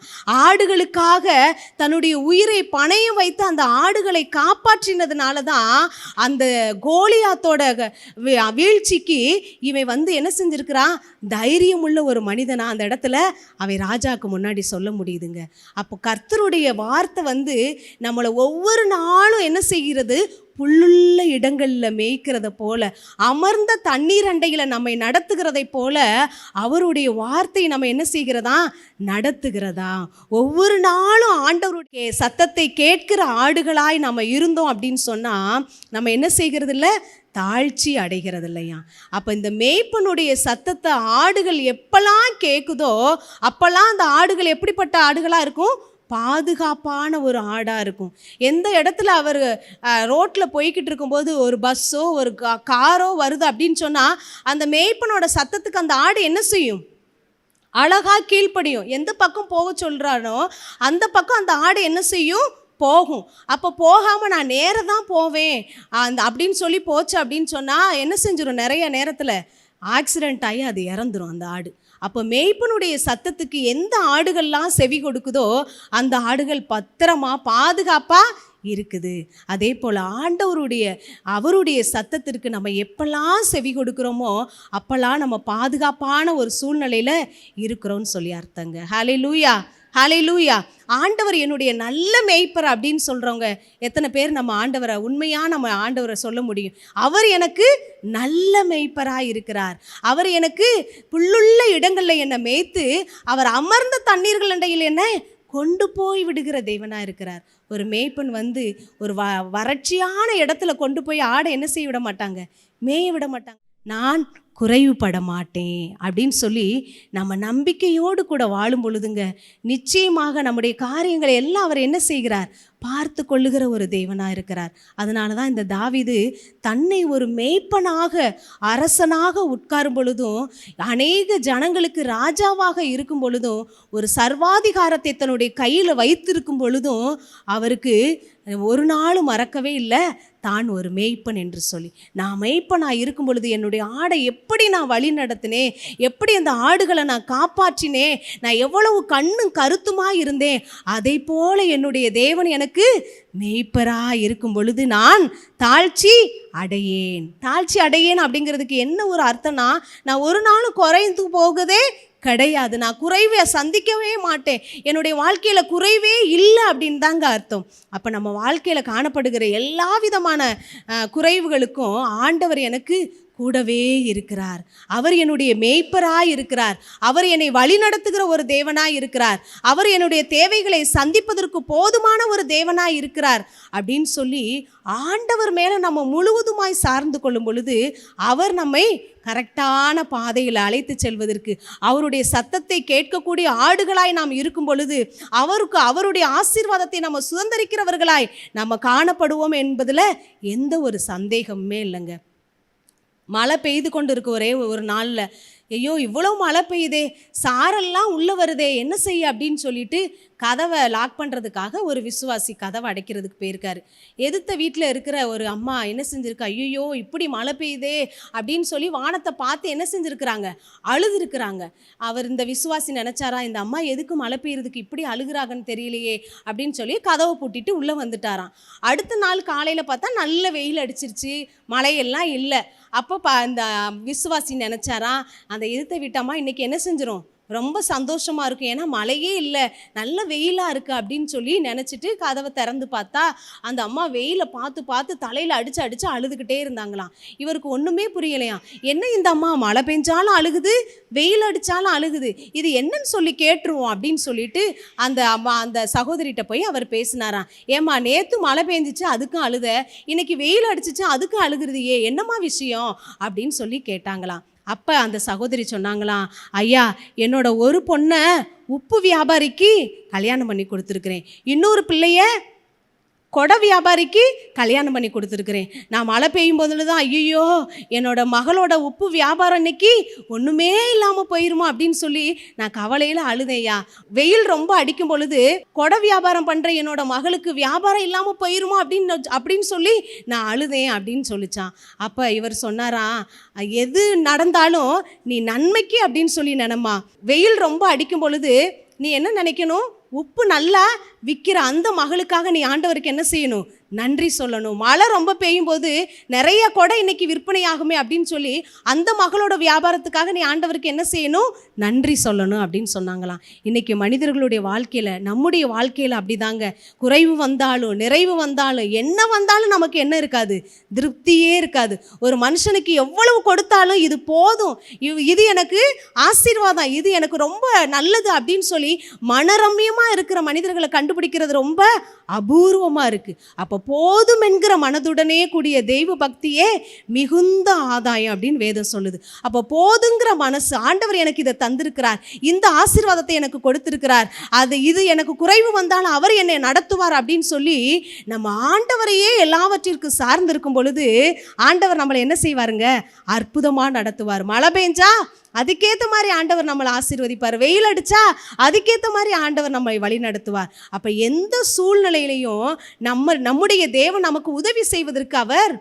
ஆடுகளுக்காக தன்னுடைய உயிரை பணையம் வைத்து அந்த ஆடுகளை காப்பாற்றினதுனால தான் அந்த கோலியாத்தோட வீழ்ச்சிக்கு இவன் வந்து என்ன செஞ்சிருக்கிறான்? தைரியமுள்ள ஒரு மனிதனா அந்த இடத்துல அவன் ராஜாவுக்கு முன்னாடி சொல்ல முடியுதுங்க. அப்போ கர்த்தருடைய வார்த்தை வந்து நம்மளை ஒவ்வொரு நாளும் என்ன செய்கிறது? புல்லுள்ள இடங்களில் மேய்க்கிறத போல, அமர்ந்த தண்ணீர் அண்டையில் நம்மை நடத்துகிறதை போல அவருடைய வார்த்தை நம்ம என்ன செய்கிறதா? நடத்துகிறதா. ஒவ்வொரு நாளும் ஆண்டவருடைய சத்தத்தை கேட்கிற ஆடுகளாய் நம்ம இருந்தோம் அப்படின்னு சொன்னால் நம்ம என்ன செய்கிறது இல்லை? தாழ்ச்சி அடைகிறது இல்லையா? அப்போ இந்த மேய்ப்பனுடைய சத்தத்தை ஆடுகள் எப்பெல்லாம் கேட்குதோ அப்போல்லாம் அந்த ஆடுகள் எப்படிப்பட்ட ஆடுகளாக இருக்கும்? பாதுகாப்பான ஒரு ஆடாக இருக்கும். எந்த இடத்துல அவர் ரோட்டில் போய்கிட்டு இருக்கும்போது ஒரு பஸ்ஸோ ஒரு காரோ வருது அப்படின்னு சொன்னால் அந்த மேய்ப்பனோட சத்தத்துக்கு அந்த ஆடு என்ன செய்யும்? அழகாக கீழ்ப்படியும். எந்த பக்கம் போக சொல்கிறானோ அந்த பக்கம் அந்த ஆடு என்ன செய்யும்? போகும். அப்போ போகாமல் நான் நேராக தான் போவேன் அப்படின்னு சொல்லி போச்சு அப்படின்னு சொன்னால் என்ன செஞ்சிடும்? நிறைய நேரத்தில் ஆக்சிடெண்ட் ஆகி அது இறந்துடும் அந்த ஆடு. அப்போ மேய்ப்பனுடைய சத்தத்துக்கு எந்த ஆடுகள்லாம் செவி கொடுக்குதோ அந்த ஆடுகள் பத்திரமா பாதுகாப்பாக இருக்குது. அதே போல் அவருடைய சத்தத்திற்கு நம்ம எப்பெல்லாம் செவி கொடுக்குறோமோ அப்போல்லாம் நம்ம பாதுகாப்பான ஒரு சூழ்நிலையில் இருக்கிறோன்னு சொல்லி அர்த்தங்க. ஹல்லேலூயா, ஹல்லேலூயா. ஆண்டவர் என்னுடைய நல்ல மேய்ப்பர் அப்படின்னு சொல்கிறவங்க எத்தனை பேர் நம்ம ஆண்டவரை உண்மையாக நம்ம ஆண்டவரை சொல்ல முடியும்? அவர் எனக்கு நல்ல மேய்ப்பராக இருக்கிறார். அவர் எனக்கு புல்லுள்ள இடங்களில் என்னை மேய்த்து அவர் அமர்ந்த தண்ணீர்கள் அண்டையில் என்ன கொண்டு போய் விடுகிற தேவனாக இருக்கிறார். ஒரு மேய்ப்பன் ஒரு வறட்சியான இடத்துல கொண்டு போய் ஆடை என்ன செய்ய விட மாட்டாங்க? மேய விட மாட்டாங்க. நான் குறைவுபட மாட்டேன் அப்படின்னு சொல்லி நம்ம நம்பிக்கையோடு கூட வாழும் பொழுதுங்க நிச்சயமாக நம்முடைய காரியங்களை எல்லாம் அவர் என்ன செய்கிறார்? பார்த்து கொள்ளுகிற ஒரு தேவனாக இருக்கிறார். அதனால தான் இந்த தாவீது தன்னை ஒரு மேய்ப்பனாக அரசனாக உட்காரும் பொழுதும் அநேக ஜனங்களுக்கு ராஜாவாக இருக்கும் பொழுதும் ஒரு சர்வாதிகாரத்தை தன்னுடைய கையில் வைத்திருக்கும் பொழுதும் அவருக்கு ஒரு நாளும் மறக்கவே இல்லை தான் ஒரு மேய்ப்பன் என்று சொல்லி. நான் மேய்ப்பனாக இருக்கும் பொழுது என்னுடைய ஆடை எப்படி நான் வழி நடத்தினேன், எப்படி அந்த ஆடுகளை நான் காப்பாற்றினேன், நான் எவ்வளவு கண்ணும் கருத்துமாக இருந்தேன், அதை போல என்னுடைய தேவன் எனக்கு மேய்ப்பராக இருக்கும் பொழுது நான் தாழ்ச்சி அடையேன். தாழ்ச்சி அடையேன் அப்படிங்கிறதுக்கு என்ன ஒரு அர்த்தம்னா, நான் ஒரு நாளும் குறைந்து போகதே கிடையாது, நான் குறைவை சந்திக்கவே மாட்டேன், என்னுடைய வாழ்க்கையில் குறைவே இல்லை அப்படின்னு தாங்க அர்த்தம். அப்போ நம்ம வாழ்க்கையில் காணப்படுகிற எல்லா விதமான குறைவுகளுக்கும் ஆண்டவர் எனக்கு கூடவே இருக்கிறார். அவர் என்னுடைய மேய்ப்பராய் இருக்கிறார். அவர் என்னை வழி நடத்துகிற ஒரு தேவனாய் இருக்கிறார். அவர் என்னுடைய தேவைகளை சந்திப்பதற்கு போதுமான ஒரு தேவனாய் இருக்கிறார் அப்படின்னு சொல்லி ஆண்டவர் மேலே நம்ம முழுவதுமாய் சார்ந்து கொள்ளும் பொழுது அவர் நம்மை கரெக்டான பாதையில் அழைத்து செல்வதற்கு, அவருடைய சத்தத்தை கேட்கக்கூடிய ஆடுகளாய் நாம் இருக்கும் பொழுது அவருடைய ஆசீர்வாதத்தை நம்ம சுதந்திரிக்கிறவர்களாய் நம்ம காணப்படுவோம் என்பதில் எந்த ஒரு சந்தேகமுமே இல்லைங்க. மழை பெய்து கொண்டு இருக்க ஒரு நாளில் ஐயோ இவ்வளோ மழை பெய்யுதே, சாரெல்லாம் உள்ளே வருதே, என்ன செய்ய அப்படின்னு சொல்லிட்டு கதவை லாக் பண்ணுறதுக்காக ஒரு விசுவாசி கதவை அடைக்கிறதுக்கு போயிருக்காரு. எதிர்த்த வீட்டில் இருக்கிற ஒரு அம்மா என்ன செஞ்சுருக்கா, ஐயோ இப்படி மழை பெய்யுதே அப்படின்னு சொல்லி வானத்தை பார்த்து என்ன செஞ்சுருக்கிறாங்க? அழுதுருக்குறாங்க. அவர் இந்த விசுவாசி நினச்சாரா, இந்த அம்மா எதுக்கு மழை பெய்யறதுக்கு இப்படி அழுகுறாங்கன்னு தெரியலையே அப்படின்னு சொல்லி கதவை பூட்டிட்டு உள்ளே வந்துட்டாராம். அடுத்த நாள் காலையில் பார்த்தா நல்ல வெயில் அடிச்சிருச்சு, மழையெல்லாம் இல்லை. அப்போ இந்த விசுவாசி நினச்சாரா, அந்த எதிர்த்த வீட்டம்மா இன்றைக்கி என்ன செஞ்சிடும், ரொம்ப சந்தோஷமாக இருக்கும், ஏன்னா மழையே இல்லை, நல்ல வெயிலாக இருக்குது அப்படின்னு சொல்லி நினச்சிட்டு கதவை திறந்து பார்த்தா அந்த அம்மா வெயிலை பார்த்து பார்த்து தலையில் அடித்து அழுதுகிட்டே இருந்தாங்களாம். இவருக்கு ஒன்றுமே புரியலையாம். என்ன இந்த அம்மா மழை பெஞ்சாலும் அழுகுது, வெயில் அடித்தாலும் அழுகுது, இது என்னன்னு சொல்லி கேட்டுருவோம் அப்படின்னு சொல்லிட்டு அந்த சகோதரிகிட்ட போய் அவர் பேசினாராம். ஏம்மா நேற்று மழை பெஞ்சிச்சு அதுக்கும் அழுத, இன்னைக்கு வெயில் அடிச்சிச்சு அதுக்கும் அழுகுறது, என்னம்மா விஷயம் அப்படின்னு சொல்லி கேட்டாங்களாம். அப்போ அந்த சகோதரி சொன்னாங்களாம், ஐயா என்னோட ஒரு பொண்ணை உப்பு வியாபாரிக்கு கல்யாணம் பண்ணி கொடுத்துருக்குறேன், இன்னொரு பிள்ளைய கொடை வியாபாரிக்கு கல்யாணம் பண்ணி கொடுத்துருக்குறேன். நான் மழை பெய்யும் போதில் தான் ஐயோ என்னோட மகளோட உப்பு வியாபாரம் இன்னைக்கு ஒன்றுமே இல்லாமல் போயிருமா அப்படின்னு சொல்லி நான் கவலையில் அழுதையா. வெயில் ரொம்ப அடிக்கும் பொழுது கொடை வியாபாரம் பண்ணுற என்னோட மகளுக்கு வியாபாரம் இல்லாமல் போயிருமா அப்படின்னு சொல்லி நான் அழுதேன் அப்படின்னு சொல்லிச்சான். அப்போ இவர் சொன்னாரா, எது நடந்தாலும் நீ நன்மைக்கு அப்படின்னு சொல்லி நினைமா. வெயில் ரொம்ப அடிக்கும் பொழுது நீ என்ன நினைக்கணும், உப்பு நல்லா விற்கிற அந்த மகளுக்காக நீ ஆண்டவருக்கு என்ன செய்யணும், நன்றி சொல்லணும். மழை ரொம்ப பெய்யும் போது நிறைய கொடை இன்னைக்கு விற்பனை ஆகுமே அப்படின்னு சொல்லி அந்த மகளோட வியாபாரத்துக்காக நீ ஆண்டவருக்கு என்ன செய்யணும்? நன்றி சொல்லணும் அப்படின்னு சொன்னாங்களாம். இன்னைக்கு மனிதர்களுடைய வாழ்க்கையில், நம்முடைய வாழ்க்கையில் அப்படிதாங்க. குறைவு வந்தாலும் நிறைவு வந்தாலும் என்ன வந்தாலும் நமக்கு என்ன இருக்காது? திருப்தியே இருக்காது. ஒரு மனுஷனுக்கு எவ்வளவு கொடுத்தாலும் இது போதும், இது எனக்கு ஆசீர்வாதம், இது எனக்கு ரொம்ப நல்லது அப்படின்னு சொல்லி மனரம்யமாக இருக்கிற மனிதர்களை கண்டுபிடிக்கிறது ரொம்ப அபூர்வமாக இருக்குது. அப்போ போதும் என்கிற மனதுடனே கூடிய தெய்வ பக்தியே மிகுந்த ஆதாயம் அப்படின்னு வேதம் சொல்லுது. அப்போ போதுங்கிற மனசு, ஆண்டவர் எனக்கு இதை தந்திருக்கிறார், இந்த ஆசீர்வாதத்தை எனக்கு கொடுத்திருக்கிறார், இது எனக்கு குறைவு வந்தாலும் அவர் என்னை நடத்துவார் அப்படின்னு சொல்லி நம்ம ஆண்டவரையே எல்லாவற்றிற்கு சார்ந்திருக்கும் பொழுது ஆண்டவர் நம்மளை என்ன செய்வாருங்க? அற்புதமாக நடத்துவார். மழை பெஞ்சா அதுக்கேற்ற மாதிரி ஆண்டவர் நம்மளை ஆசீர்வதிப்பார். வெயில் அடித்தா அதுக்கேற்ற மாதிரி ஆண்டவர் நம்மை வழி நடத்துவார். அப்போ எந்த சூழ்நிலையிலையும் நம்முடைய தேவன் நமக்கு உதவி செய்வதற்கு அவர்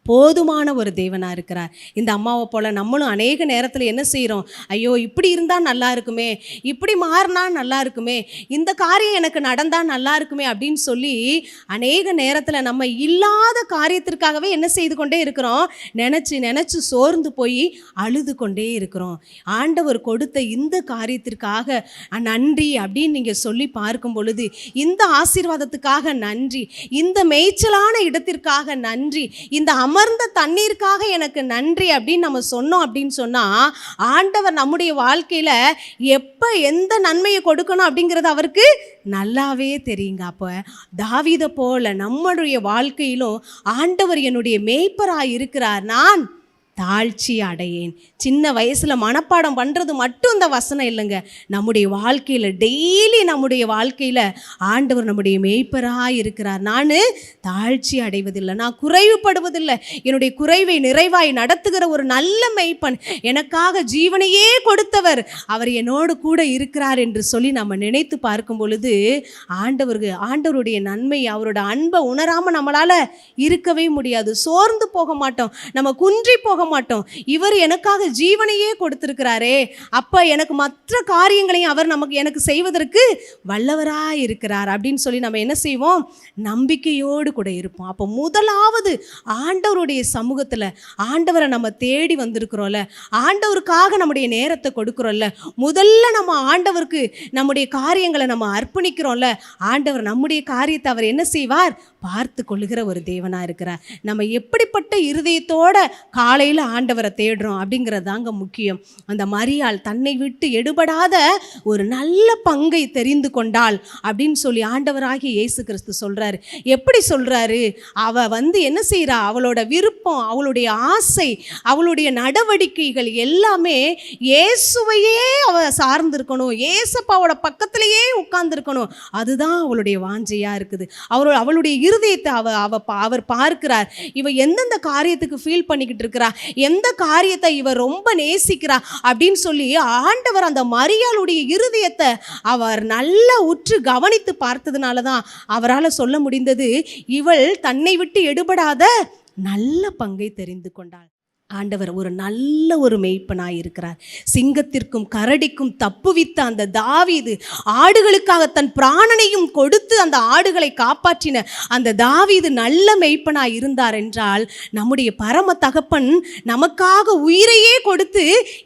போதுமான ஒரு தேவனாக இருக்கிறார். இந்த அம்மாவை போல் நம்மளும் அநேக நேரத்தில் என்ன செய்கிறோம்? ஐயோ இப்படி இருந்தால் நல்லா இருக்குமே, இப்படி மாறினா நல்லா இருக்குமே, இந்த காரியம் எனக்கு நடந்தால் நல்லா இருக்குமே அப்படின்னு சொல்லி அநேக நேரத்தில் நம்ம இல்லாத காரியத்திற்காகவே என்ன செய்து கொண்டே இருக்கிறோம்? நினச்சி சோர்ந்து போய் அழுது கொண்டே இருக்கிறோம். ஆண்டவர் கொடுத்த இந்த காரியத்திற்காக நன்றி அப்படின்னு நீங்கள் சொல்லி பார்க்கும் பொழுது, இந்த ஆசீர்வாதத்துக்காக நன்றி, இந்த மேய்ச்சலான இடத்திற்காக நன்றி, இந்த அமர்ந்த தண்ணீருக்காக எனக்கு நன்றி அப்படின்னு நம்ம சொன்னோம் அப்படின்னு சொன்னால் ஆண்டவர் நம்முடைய வாழ்க்கையில் எப்போ எந்த நன்மையை கொடுக்கணும் அப்படிங்கிறது அவருக்கு நல்லாவே தெரியுங்க. அப்போ தாவீதை போல நம்முடைய வாழ்க்கையிலும் ஆண்டவர் என்னுடைய மேய்ப்பராக இருக்கிறார், நான் தாழ்ச்சி அடையேன். சின்ன வயசில் மனப்பாடம் பண்ணுறது மட்டும் இந்த வசனம் இல்லைங்க. நம்முடைய வாழ்க்கையில் டெய்லி நம்முடைய வாழ்க்கையில் ஆண்டவர் நம்முடைய மேய்ப்பராக இருக்கிறார். நான் தாழ்ச்சி அடைவதில்லை, நான் குறைவுபடுவதில்லை, என்னுடைய குறைவை நிறைவாய் நடத்துகிற ஒரு நல்ல மேய்ப்பன், எனக்காக ஜீவனையே கொடுத்தவர், அவர் என்னோடு கூட இருக்கிறார் என்று சொல்லி நம்ம நினைத்து பார்க்கும் பொழுது ஆண்டவருடைய நன்மை, அவரோட அன்பை உணராமல் நம்மளால் இருக்கவே முடியாது. சோர்ந்து போக மாட்டோம், நம்ம குன்றி போக மாட்டோம். இவர் எனக்காக ஜீவனையே கொடுத்திருக்கிறாரே, அப்ப எனக்கு மற்ற காரியங்களையும் அவர் எனக்கு செய்வதற்கு வல்லவராய் இருக்கிறார் அப்படின்னு சொல்லி நம்ம என்ன செய்வோம்? நம்பிக்கையோடு கூட இருப்போம். அப்போ முதலாவது ஆண்டவருடைய சமூகத்தில் ஆண்டவரை நம்ம தேடி வந்திருக்கிறோம்ல, ஆண்டவருக்காக நம்முடைய நேரத்தை கொடுக்குறோம்ல, முதல்ல நம்ம ஆண்டவருக்கு நம்முடைய காரியங்களை நம்ம அர்ப்பணிக்கிறோம்ல, ஆண்டவர் நம்முடைய காரியத்தை அவர் என்ன செய்வார்? பார்த்து கொள்ளுகிற ஒரு தேவனாக இருக்கிறார். நம்ம எப்படிப்பட்ட இருதயத்தோட காலையில் ஆண்டவரை தேடுறோம் அப்படிங்கிறது தாங்க முக்கியம். அந்த மரியாள் தன்னை விட்டு எடுபடாத ஒரு நல்ல பங்கை தெரிந்து கொண்டாள் அப்படின்னு சொல்லி ஆண்டவராகிய இயேசு கிறிஸ்து சொல்றாரு. எப்படி சொல்றாரு? அவ என்ன செய்றா? அவளோட விருப்பம், அவளுடைய ஆசை, அவளுடைய நடவடிக்கைகள் எல்லாமே இயேசுவையே அவ சார்ந்திருக்கணும், இயேசப்பாவோட பக்கத்திலேயே உட்கார்ந்துருக்கணும். அதுதான் அவளுடைய வாஞ்சையா இருக்குது. அவளுடைய இருதயத்தை அவர் பார்க்கிறார். இவ எந்தெந்த காரியத்துக்கு ஃபீல் பண்ணிக்கிட்டு இருக்கிறா, எந்த காரியத்தை இவர் ரொம்ப நேசிக்கிறா அப்படின்னு சொல்லி ஆண்டவர் அந்த மரியாளுடைய இருதயத்தை அவர் நல்லா உற்று கவனித்து பார்த்ததுனால தான் அவரால் சொல்ல முடிந்தது, இவள் தன்னை விட்டு எடுபடாத நல்ல பங்கை தெரிந்து கொண்டாள். ஆண்டவர் ஒரு நல்ல ஒரு மேய்ப்பனாய் இருக்கிறார். சிங்கத்திற்கும் கரடிக்கும் தப்புவித்த அந்த தாவீது, ஆடுகளுக்காக தன் பிராணனையும் கொடுத்து அந்த ஆடுகளை காப்பாற்றின அந்த தாவீது நல்ல மேய்ப்பனாய் இருந்தார் என்றால், நம்முடைய பரம தகப்பன் நமக்காக உயிரையே கொடுத்து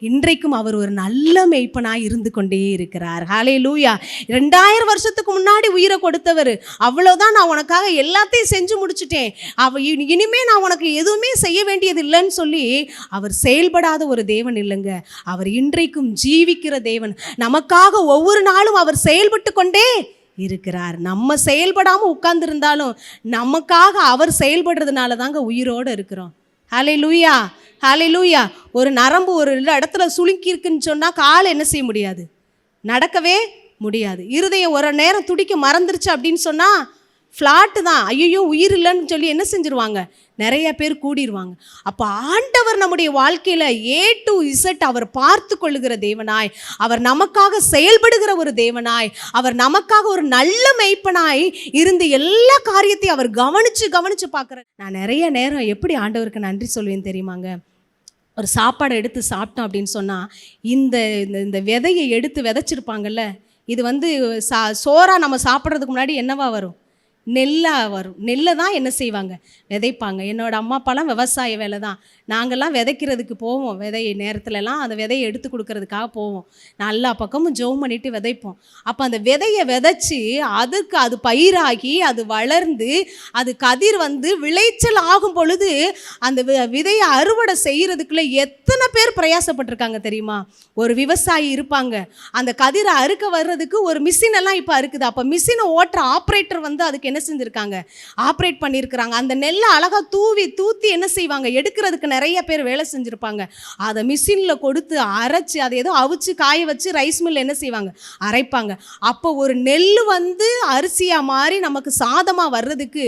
இன்றைக்கும் அவர் ஒரு நல்ல மேய்ப்பனாய் இருந்து கொண்டே இருக்கிறார். ஹல்லேலூயா. 2000 வருஷத்துக்கு முன்னாடி உயிரை கொடுத்தவர், அவ்வளோதான், நான் உனக்காக எல்லாத்தையும் செஞ்சு முடிச்சுட்டேன், இனிமே நான் உனக்கு எதுவுமே செய்ய வேண்டியது இல்லைன்னு சொல்லி அவர் செயல்படாத ஒரு தேவன் இல்லைங்க. அவர் இன்றைக்கும் ஜீவிக்கிற தேவன். நமக்காக ஒவ்வொரு நாளும் அவர் செயல்பட்டு கொண்டே இருக்கிறார். நம்ம செயல்படாமல் உட்கார்ந்துருந்தாலும் நமக்காக அவர் செயல்படுறதுனால தாங்க உயிரோடு இருக்கிறோம். ஹல்லேலூயா, ஹல்லேலூயா. ஒரு நரம்பு ஒரு இடத்துல சுளுக்கி இருக்குன்னு சொன்னால் கால் என்ன செய்ய முடியாது? நடக்கவே முடியாது. இருதயம் ஒரு நேரம் துடிக்க மறந்துருச்சு அப்படின்னு சொன்னால் ஃப்ளாட்டு தான், ஐயோ உயிர் இல்லைன்னு சொல்லி என்ன செஞ்சுருவாங்க? நிறைய பேர் கூடிடுவாங்க. அப்போ ஆண்டவர் நம்முடைய வாழ்க்கையில் A to Z அவர் பார்த்து கொள்ளுகிற தேவனாய், அவர் நமக்காக செயல்படுகிற ஒரு தேவனாய், அவர் நமக்காக ஒரு நல்ல மேய்ப்பனாய் இருந்து எல்லா காரியத்தையும் அவர் கவனிச்சு பார்க்குறார். நான் நிறைய நேரம் எப்படி ஆண்டவருக்கு நன்றி சொல்வேன் தெரியுமாங்க? ஒரு சாப்பாடை எடுத்து சாப்பிட்டோம் அப்படின்னு சொன்னால், இந்த விதையை எடுத்து விதைச்சிருப்பாங்கல்ல, இது சோறாக நம்ம சாப்பிட்றதுக்கு முன்னாடி என்னவா வரும்? நெல்லாக வரும். நெல்லை தான் என்ன செய்வாங்க, விதைப்பாங்க. என்னோடய அம்மா அப்பாலாம் விவசாய வேலை தான். நாங்கள்லாம் விதைக்கிறதுக்கு போவோம். விதை நேரத்துலலாம் அந்த விதையை எடுத்து கொடுக்கறதுக்காக போவோம். எல்லா பக்கமும் ஜெபம் பண்ணிட்டு விதைப்போம். அப்போ அந்த விதையை விதைச்சி அதுக்கு அது பயிராகி அது வளர்ந்து அது கதிர் வந்து விளைச்சல் ஆகும் பொழுது அந்த விதையை அறுவடை செய்கிறதுக்குள்ளே எத்தனை பேர் பிரயாசப்பட்டிருக்காங்க தெரியுமா? ஒரு விவசாயி இருப்பாங்க, அந்த கதிரை அறுக்க வர்றதுக்கு ஒரு மிஷின் எல்லாம் இப்போ இருக்குது. அப்போ மிஷினை ஓட்டுற ஆப்ரேட்டர் வந்து அதுக்கு என்ன செஞ்சுருக்காங்க, ஆப்ரேட் பண்ணியிருக்கிறாங்க. அந்த நெல்லை அழகாக தூத்தி என்ன செய்வாங்க, எடுக்கிறதுக்கு நிறைய பேர் வேலை செஞ்சுருப்பாங்க. அதை மிஷினில் கொடுத்து அரைச்சி அதை ஏதோ அவிச்சு காய வச்சு ரைஸ் மில் என்ன செய்வாங்க, அரைப்பாங்க. அப்போ ஒரு நெல் வந்து அரிசியாக மாறி நமக்கு சாதமாக வர்றதுக்கு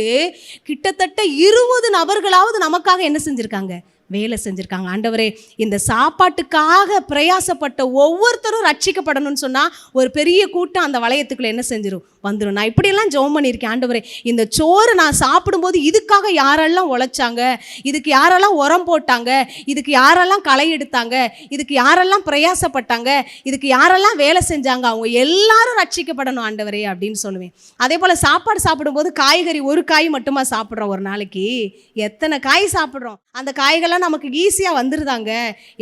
கிட்டத்தட்ட 20 நபர்களாவது நமக்காக என்ன செஞ்சுருக்காங்க, வேலை செஞ்சுருக்காங்க. ஆண்டவரே, இந்த சாப்பாட்டுக்காக பிரயாசப்பட்ட ஒவ்வொருத்தரும் ரட்சிக்கப்படணும்னு சொன்னால் ஒரு பெரிய கூட்டம் அந்த வளையத்துக்குள்ளே என்ன செஞ்சிடும், வந்துடும். நான் இப்படியெல்லாம் ஜெபம் பண்ணியிருக்கேன். ஆண்டவரே, இந்த சோறு நான் சாப்பிடும்போது இதுக்காக யாரெல்லாம் உழைச்சாங்க, இதுக்கு யாரெல்லாம் உரம் போட்டாங்க, இதுக்கு யாரெல்லாம் களை எடுத்தாங்க, இதுக்கு யாரெல்லாம் பிரயாசப்பட்டாங்க, இதுக்கு யாரெல்லாம் வேலை செஞ்சாங்க, அவங்க எல்லாரும் ரட்சிக்கப்படணும் ஆண்டவரே அப்படின்னு சொல்லுவேன். அதே போல் சாப்பாடு சாப்பிடும்போது காய்கறி ஒரு காய் மட்டுமா சாப்பிட்றோம், ஒரு நாளைக்கு எத்தனை காய் சாப்பிட்றோம். அந்த காய்கள்லாம் நமக்கு ஈஸியாக வந்துருதாங்க.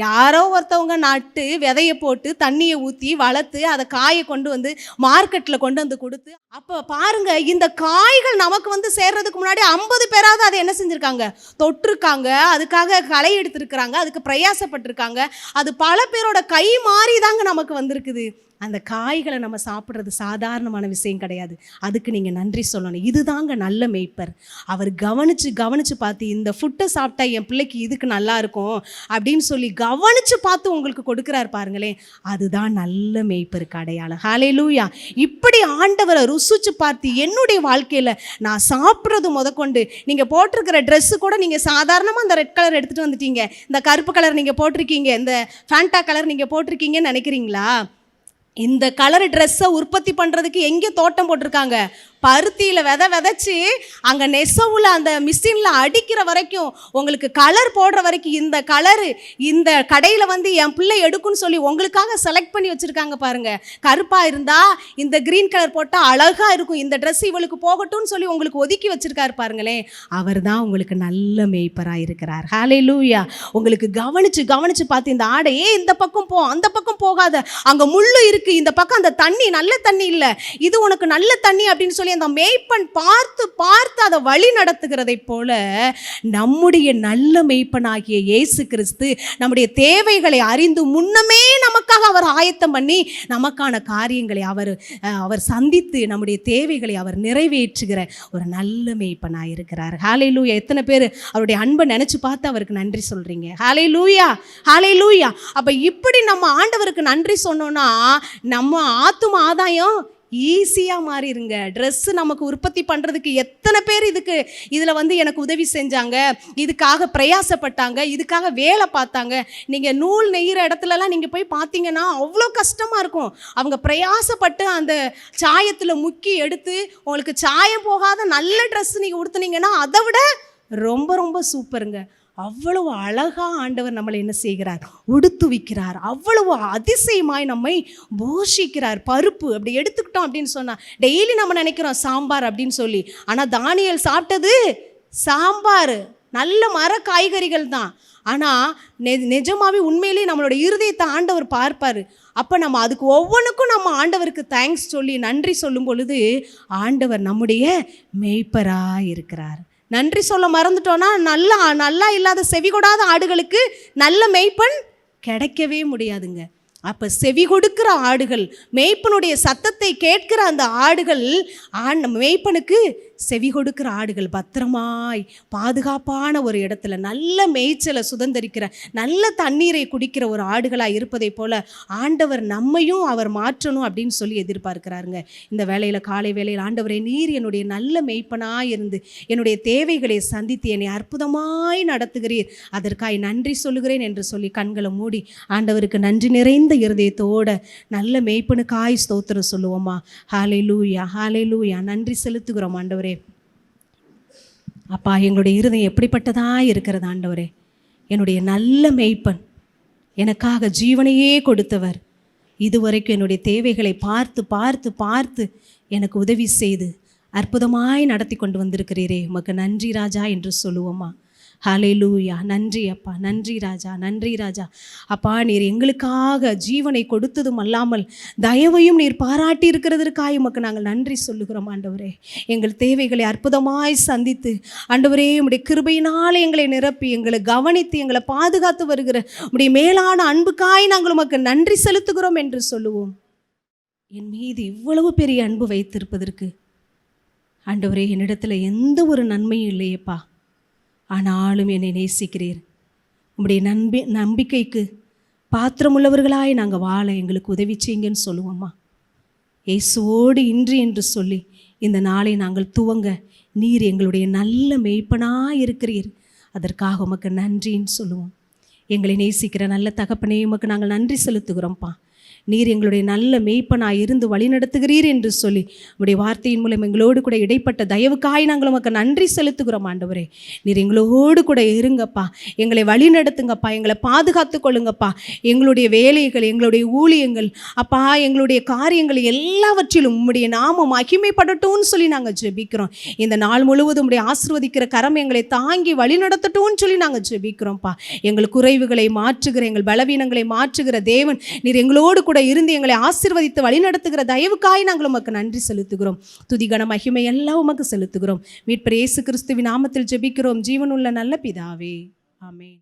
யாரோ ஒருத்தவங்க நட்டு விதையை போட்டு தண்ணியை ஊற்றி வளர்த்து அதை காயை கொண்டு வந்து மார்க்கெட்டில் கொண்டு வந்து கொடுத்து, அப்போ பாருங்க, இந்த காய்கள் நமக்கு வந்து சேர்றதுக்கு முன்னாடி 50 பேராவது அதை என்ன செஞ்சுருக்காங்க, தொட்டிருக்காங்க, அதுக்காக களை எடுத்துருக்குறாங்க, அதுக்கு பிரயாசப்பட்டிருக்காங்க. அது பல பேரோட கை மாறி தாங்க நமக்கு வந்திருக்குது. அந்த காய்களை நம்ம சாப்பிட்றது சாதாரணமான விஷயம் கிடையாது. அதுக்கு நீங்கள் நன்றி சொல்லணும். இதுதாங்க நல்ல மேய்ப்பர். அவர் கவனித்து பார்த்து இந்த ஃபுட்டை சாப்பிட்டா என் பிள்ளைக்கு இதுக்கு நல்லா இருக்கும் அப்படின்னு சொல்லி கவனித்து பார்த்து உங்களுக்கு கொடுக்குறாரு பாருங்களேன். அதுதான் நல்ல மேய்ப்பருக்கு அடையாளம். ஹல்லேலூயா. இப்படி ஆண்டவரை ருசிச்சு பார்த்து என்னுடைய வாழ்க்கையில் நான் சாப்பிட்றது முதற்கொண்டு, நீங்கள் போட்டிருக்கிற ட்ரெஸ்ஸு கூட நீங்கள் சாதாரணமாக இந்த ரெட் கலர் எடுத்துகிட்டு வந்துட்டீங்க, இந்த கருப்பு கலர் நீங்கள் போட்டிருக்கீங்க, இந்த ஃபேண்டா கலர் நீங்கள் போட்டிருக்கீங்கன்னு நினைக்கிறீங்களா? இந்த கலர் ட்ரெஸ்ஸை உற்பத்தி பண்ணுறதுக்கு எங்கே தோட்டம் போட்டிருக்காங்க, பருத்தியில் விதைச்சி அங்கே நெசவுல அந்த மிஷினில் அடிக்கிற வரைக்கும், உங்களுக்கு கலர் போடுற வரைக்கும், இந்த கலரு இந்த கடையில் வந்து என் பிள்ளை எடுக்குன்னு சொல்லி உங்களுக்காக செலக்ட் பண்ணி வச்சுருக்காங்க பாருங்க. கருப்பாக இருந்தால் இந்த க்ரீன் கலர் போட்டால் அழகாக இருக்கும், இந்த ட்ரெஸ் இவளுக்கு போகட்டும்னு சொல்லி உங்களுக்கு ஒதுக்கி வச்சுருக்காரு பாருங்களேன். அவர் தான் உங்களுக்கு நல்ல மேய்ப்பராக இருக்கிறார். ஹல்லேலூயா. உங்களுக்கு கவனித்து பார்த்து இந்த ஆடையே இந்த பக்கம் போ, அந்த பக்கம் போகாத, அங்கே முள்ளு இருக்குது, இந்த பக்கம் அந்த தண்ணி நல்ல தண்ணி இல்லை, இது உனக்கு நல்ல தண்ணி அப்படின்னு சொல்லி அந்த மேய்ப்பன் பார்த்து அதை வழி நடத்துகிறதை போல நம்முடைய நல்ல மேய்ப்பனாகிய இயேசு கிறிஸ்து நம்முடைய தேவைகளை அறிந்து முன்னமே நமக்காக அவர் ஆயத்தம் பண்ணி நமக்கான காரியங்களை அவர் சந்தித்து நம்முடைய தேவைகளை அவர் நிறைவேற்றுகிற ஒரு நல்ல மேய்ப்பனாக இருக்கிறார். ஹல்லேலூயா. எத்தனை பேர் அவருடைய அன்பை நினைச்சு பார்த்து அவருக்கு நன்றி சொல்றீங்க? ஹல்லேலூயா, ஹல்லேலூயா. அப்ப இப்படி நம்ம ஆண்டவருக்கு நன்றி சொன்னோம்னா நம்ம ஆத்தும ஆதாயம் ஈஸியாக மாறிடுங்க. ட்ரெஸ்ஸு நமக்கு உற்பத்தி பண்ணுறதுக்கு எத்தனை பேர் இதில் வந்து எனக்கு உதவி செஞ்சாங்க, இதுக்காக பிரயாசப்பட்டாங்க, இதுக்காக வேலை பார்த்தாங்க. நீங்கள் நூல் நெய்கிற இடத்துலலாம் நீங்கள் போய் பார்த்தீங்கன்னா அவ்வளோ கஷ்டமாக இருக்கும். அவங்க பிரயாசப்பட்டு அந்த சாயத்தில் முக்கி எடுத்து உங்களுக்கு சாயம் போகாத நல்ல ட்ரெஸ் நீங்கள் உடுத்துனீங்கன்னா அதை விட ரொம்ப ரொம்ப சூப்பருங்க. அவ்வளவு அழகாக ஆண்டவர் நம்மளை என்ன செய்கிறார், உடுத்துவிக்கிறார். அவ்வளவு அதிசயமாய் நம்மை போஷிக்கிறார். பருப்பு அப்படி எடுத்துக்கிட்டோம் அப்படின்னு சொன்னால் டெய்லி நம்ம நினைக்கிறோம் சாம்பார் அப்படின்னு சொல்லி, ஆனால் தானியேல் சாப்பிட்டது சாம்பார், நல்ல மர காய்கறிகள் தான். ஆனால் நிஜமாவே உண்மையிலேயே நம்மளோட இருதயத்தை ஆண்டவர் பார்ப்பார். அப்போ நம்ம அதுக்கு ஒவ்வொன்றுக்கும் நம்ம ஆண்டவருக்கு தேங்க்ஸ் சொல்லி நன்றி சொல்லும் பொழுது ஆண்டவர் நம்முடைய மேய்ப்பராக இருக்கிறார். நன்றி சொல்ல மறந்துட்டோன்னா நல்லா இல்லாத செவி கொடாத ஆடுகளுக்கு நல்ல மேய்ப்பன் கிடைக்கவே முடியாதுங்க. அப்போ செவி கொடுக்கிற ஆடுகள், மேய்ப்பனுடைய சத்தத்தை கேட்கிற அந்த ஆடுகள், மேய்ப்பனுக்கு செவி கொடுக்கிற ஆடுகள் பத்திரமாய் பாதுகாப்பான ஒரு இடத்துல நல்ல மேய்ச்சலை சுதந்திரிக்கிற நல்ல தண்ணீரை குடிக்கிற ஒரு ஆடுகளாக இருப்பதை போல ஆண்டவர் நம்மையும் அவர் மாற்றணும் அப்படின்னு சொல்லி எதிர்பார்க்கிறாருங்க. இந்த வேளையில், காலை வேளையில், ஆண்டவரே நீர் என்னுடைய நல்ல மேய்ப்பனாய் இருந்து என்னுடைய தேவைகளை சந்தித்து என்னை அற்புதமாய் நடத்துகிறீர், அதற்காய் நன்றி சொல்லுகிறேன் என்று சொல்லி கண்களை மூடி ஆண்டவருக்கு நன்றி நிறைந்த இருதயத்தோட நல்ல மேய்ப்பனுக்காய் ஸ்தோத்திரம் சொல்லுவோமா? ஹல்லேலூயா, ஹல்லேலூயா. நன்றி செலுத்துகிறோம் ஆண்டவரே. அப்பா, எங்களுடைய இருதயம் எப்படிப்பட்டதாக இருக்கிறது ஆண்டவரே. என்னுடைய நல்ல மேய்ப்பன், எனக்காக ஜீவனையே கொடுத்தவர், இதுவரைக்கும் என்னுடைய தேவைகளை பார்த்து பார்த்து பார்த்து எனக்கு உதவி செய்து அற்புதமாய் நடத்தி கொண்டு வந்திருக்கிறீரே உமக்கு நன்றி ராஜா என்று சொல்லுவோம்மா. ஹல்லேலூயா. நன்றி அப்பா, நன்றி ராஜா, நன்றி ராஜா. அப்பா, நீர் எங்களுக்காக ஜீவனை கொடுத்ததும் அல்லாமல் தயவையும் நீர் பாராட்டி இருக்கிறதற்காக உமக்கு நாங்கள் நன்றி சொல்லுகிறோம் ஆண்டவரே. எங்கள் தேவைகளை அற்புதமாய் சந்தித்து ஆண்டவரே உம்முடைய கிருபையினால் எங்களை நிரப்பி எங்களை கவனித்து எங்களை பாதுகாத்து வருகிற உம்முடைய மேலான அன்புக்காய் நாங்கள் உமக்கு நன்றி செலுத்துகிறோம் என்று சொல்லுவோம். என் மீது இவ்வளவு பெரிய அன்பு வைத்திருப்பதற்கு ஆண்டவரே என்னிடத்தில் எந்த ஒரு நன்மையும் இல்லையேப்பா, ஆனாலும் என்னை நேசிக்கிறீர். உம்முடைய நம்பிக்கைக்கு பாத்திரமுள்ளவர்களாய் நாங்கள் வாழ எங்களுக்கு உதவி செய்யுங்கன்னு சொல்லுவோம்மா. இயேசுவோடு இன்று என்று சொல்லி இந்த நாளை நாங்கள் துவங்க நீர் எங்களுடைய நல்ல மேய்ப்பனாய் இருக்கிறீர். அதற்காக உமக்கு நன்றின்னு சொல்லுவோம். எங்களை நேசிக்கிற நல்ல தகப்பனே உமக்கு நாங்கள் நன்றி செலுத்துகிறோம்ப்பா. நீர் எங்களுடைய நல்ல மேய்ப்பனாய் இருந்து வழி நடத்துகிறீர் என்று சொல்லி உடைய வார்த்தையின் மூலம் எங்களோடு கூட இடைப்பட்ட தயவுக்காய் நாங்கள் உமக்கு நன்றி செலுத்துகிறோம் ஆண்டவரே. நீர் எங்களோடு கூட இருங்கப்பா, எங்களை வழி நடத்துங்கப்பா, எங்களை பாதுகாத்து கொள்ளுங்கப்பா. எங்களுடைய வேலைகள், எங்களுடைய ஊழியங்கள் அப்பா, எங்களுடைய காரியங்கள் எல்லாவற்றிலும் உம்முடைய நாமம் மகிமைப்படட்டும்னு சொல்லி நாங்கள் ஜெபிக்கிறோம். இந்த நாள் முழுவதும் உடைய ஆசீர்வதிக்கிற கரம் எங்களை தாங்கி வழி நடத்தட்டும்னு சொல்லி நாங்கள் ஜெபிக்கிறோம்ப்பா. எங்கள் குறைவுகளை மாற்றுகிற, எங்கள் பலவீனங்களை மாற்றுகிற தேவன் நீர் எங்களோடு கூட இருந்து எங்களை ஆசீர்வதித்து வழி நடத்துகிற தயவுக்காய் நாங்கள் உமக்கு நன்றி செலுத்துகிறோம். துதிகன மகிமை எல்லாம் உமக்கு செலுத்துகிறோம். மீட்பர் இயேசு கிறிஸ்துவின் நாமத்தில் ஜெபிக்கிறோம் ஜீவனுள்ள நல்ல பிதாவே, ஆமென்.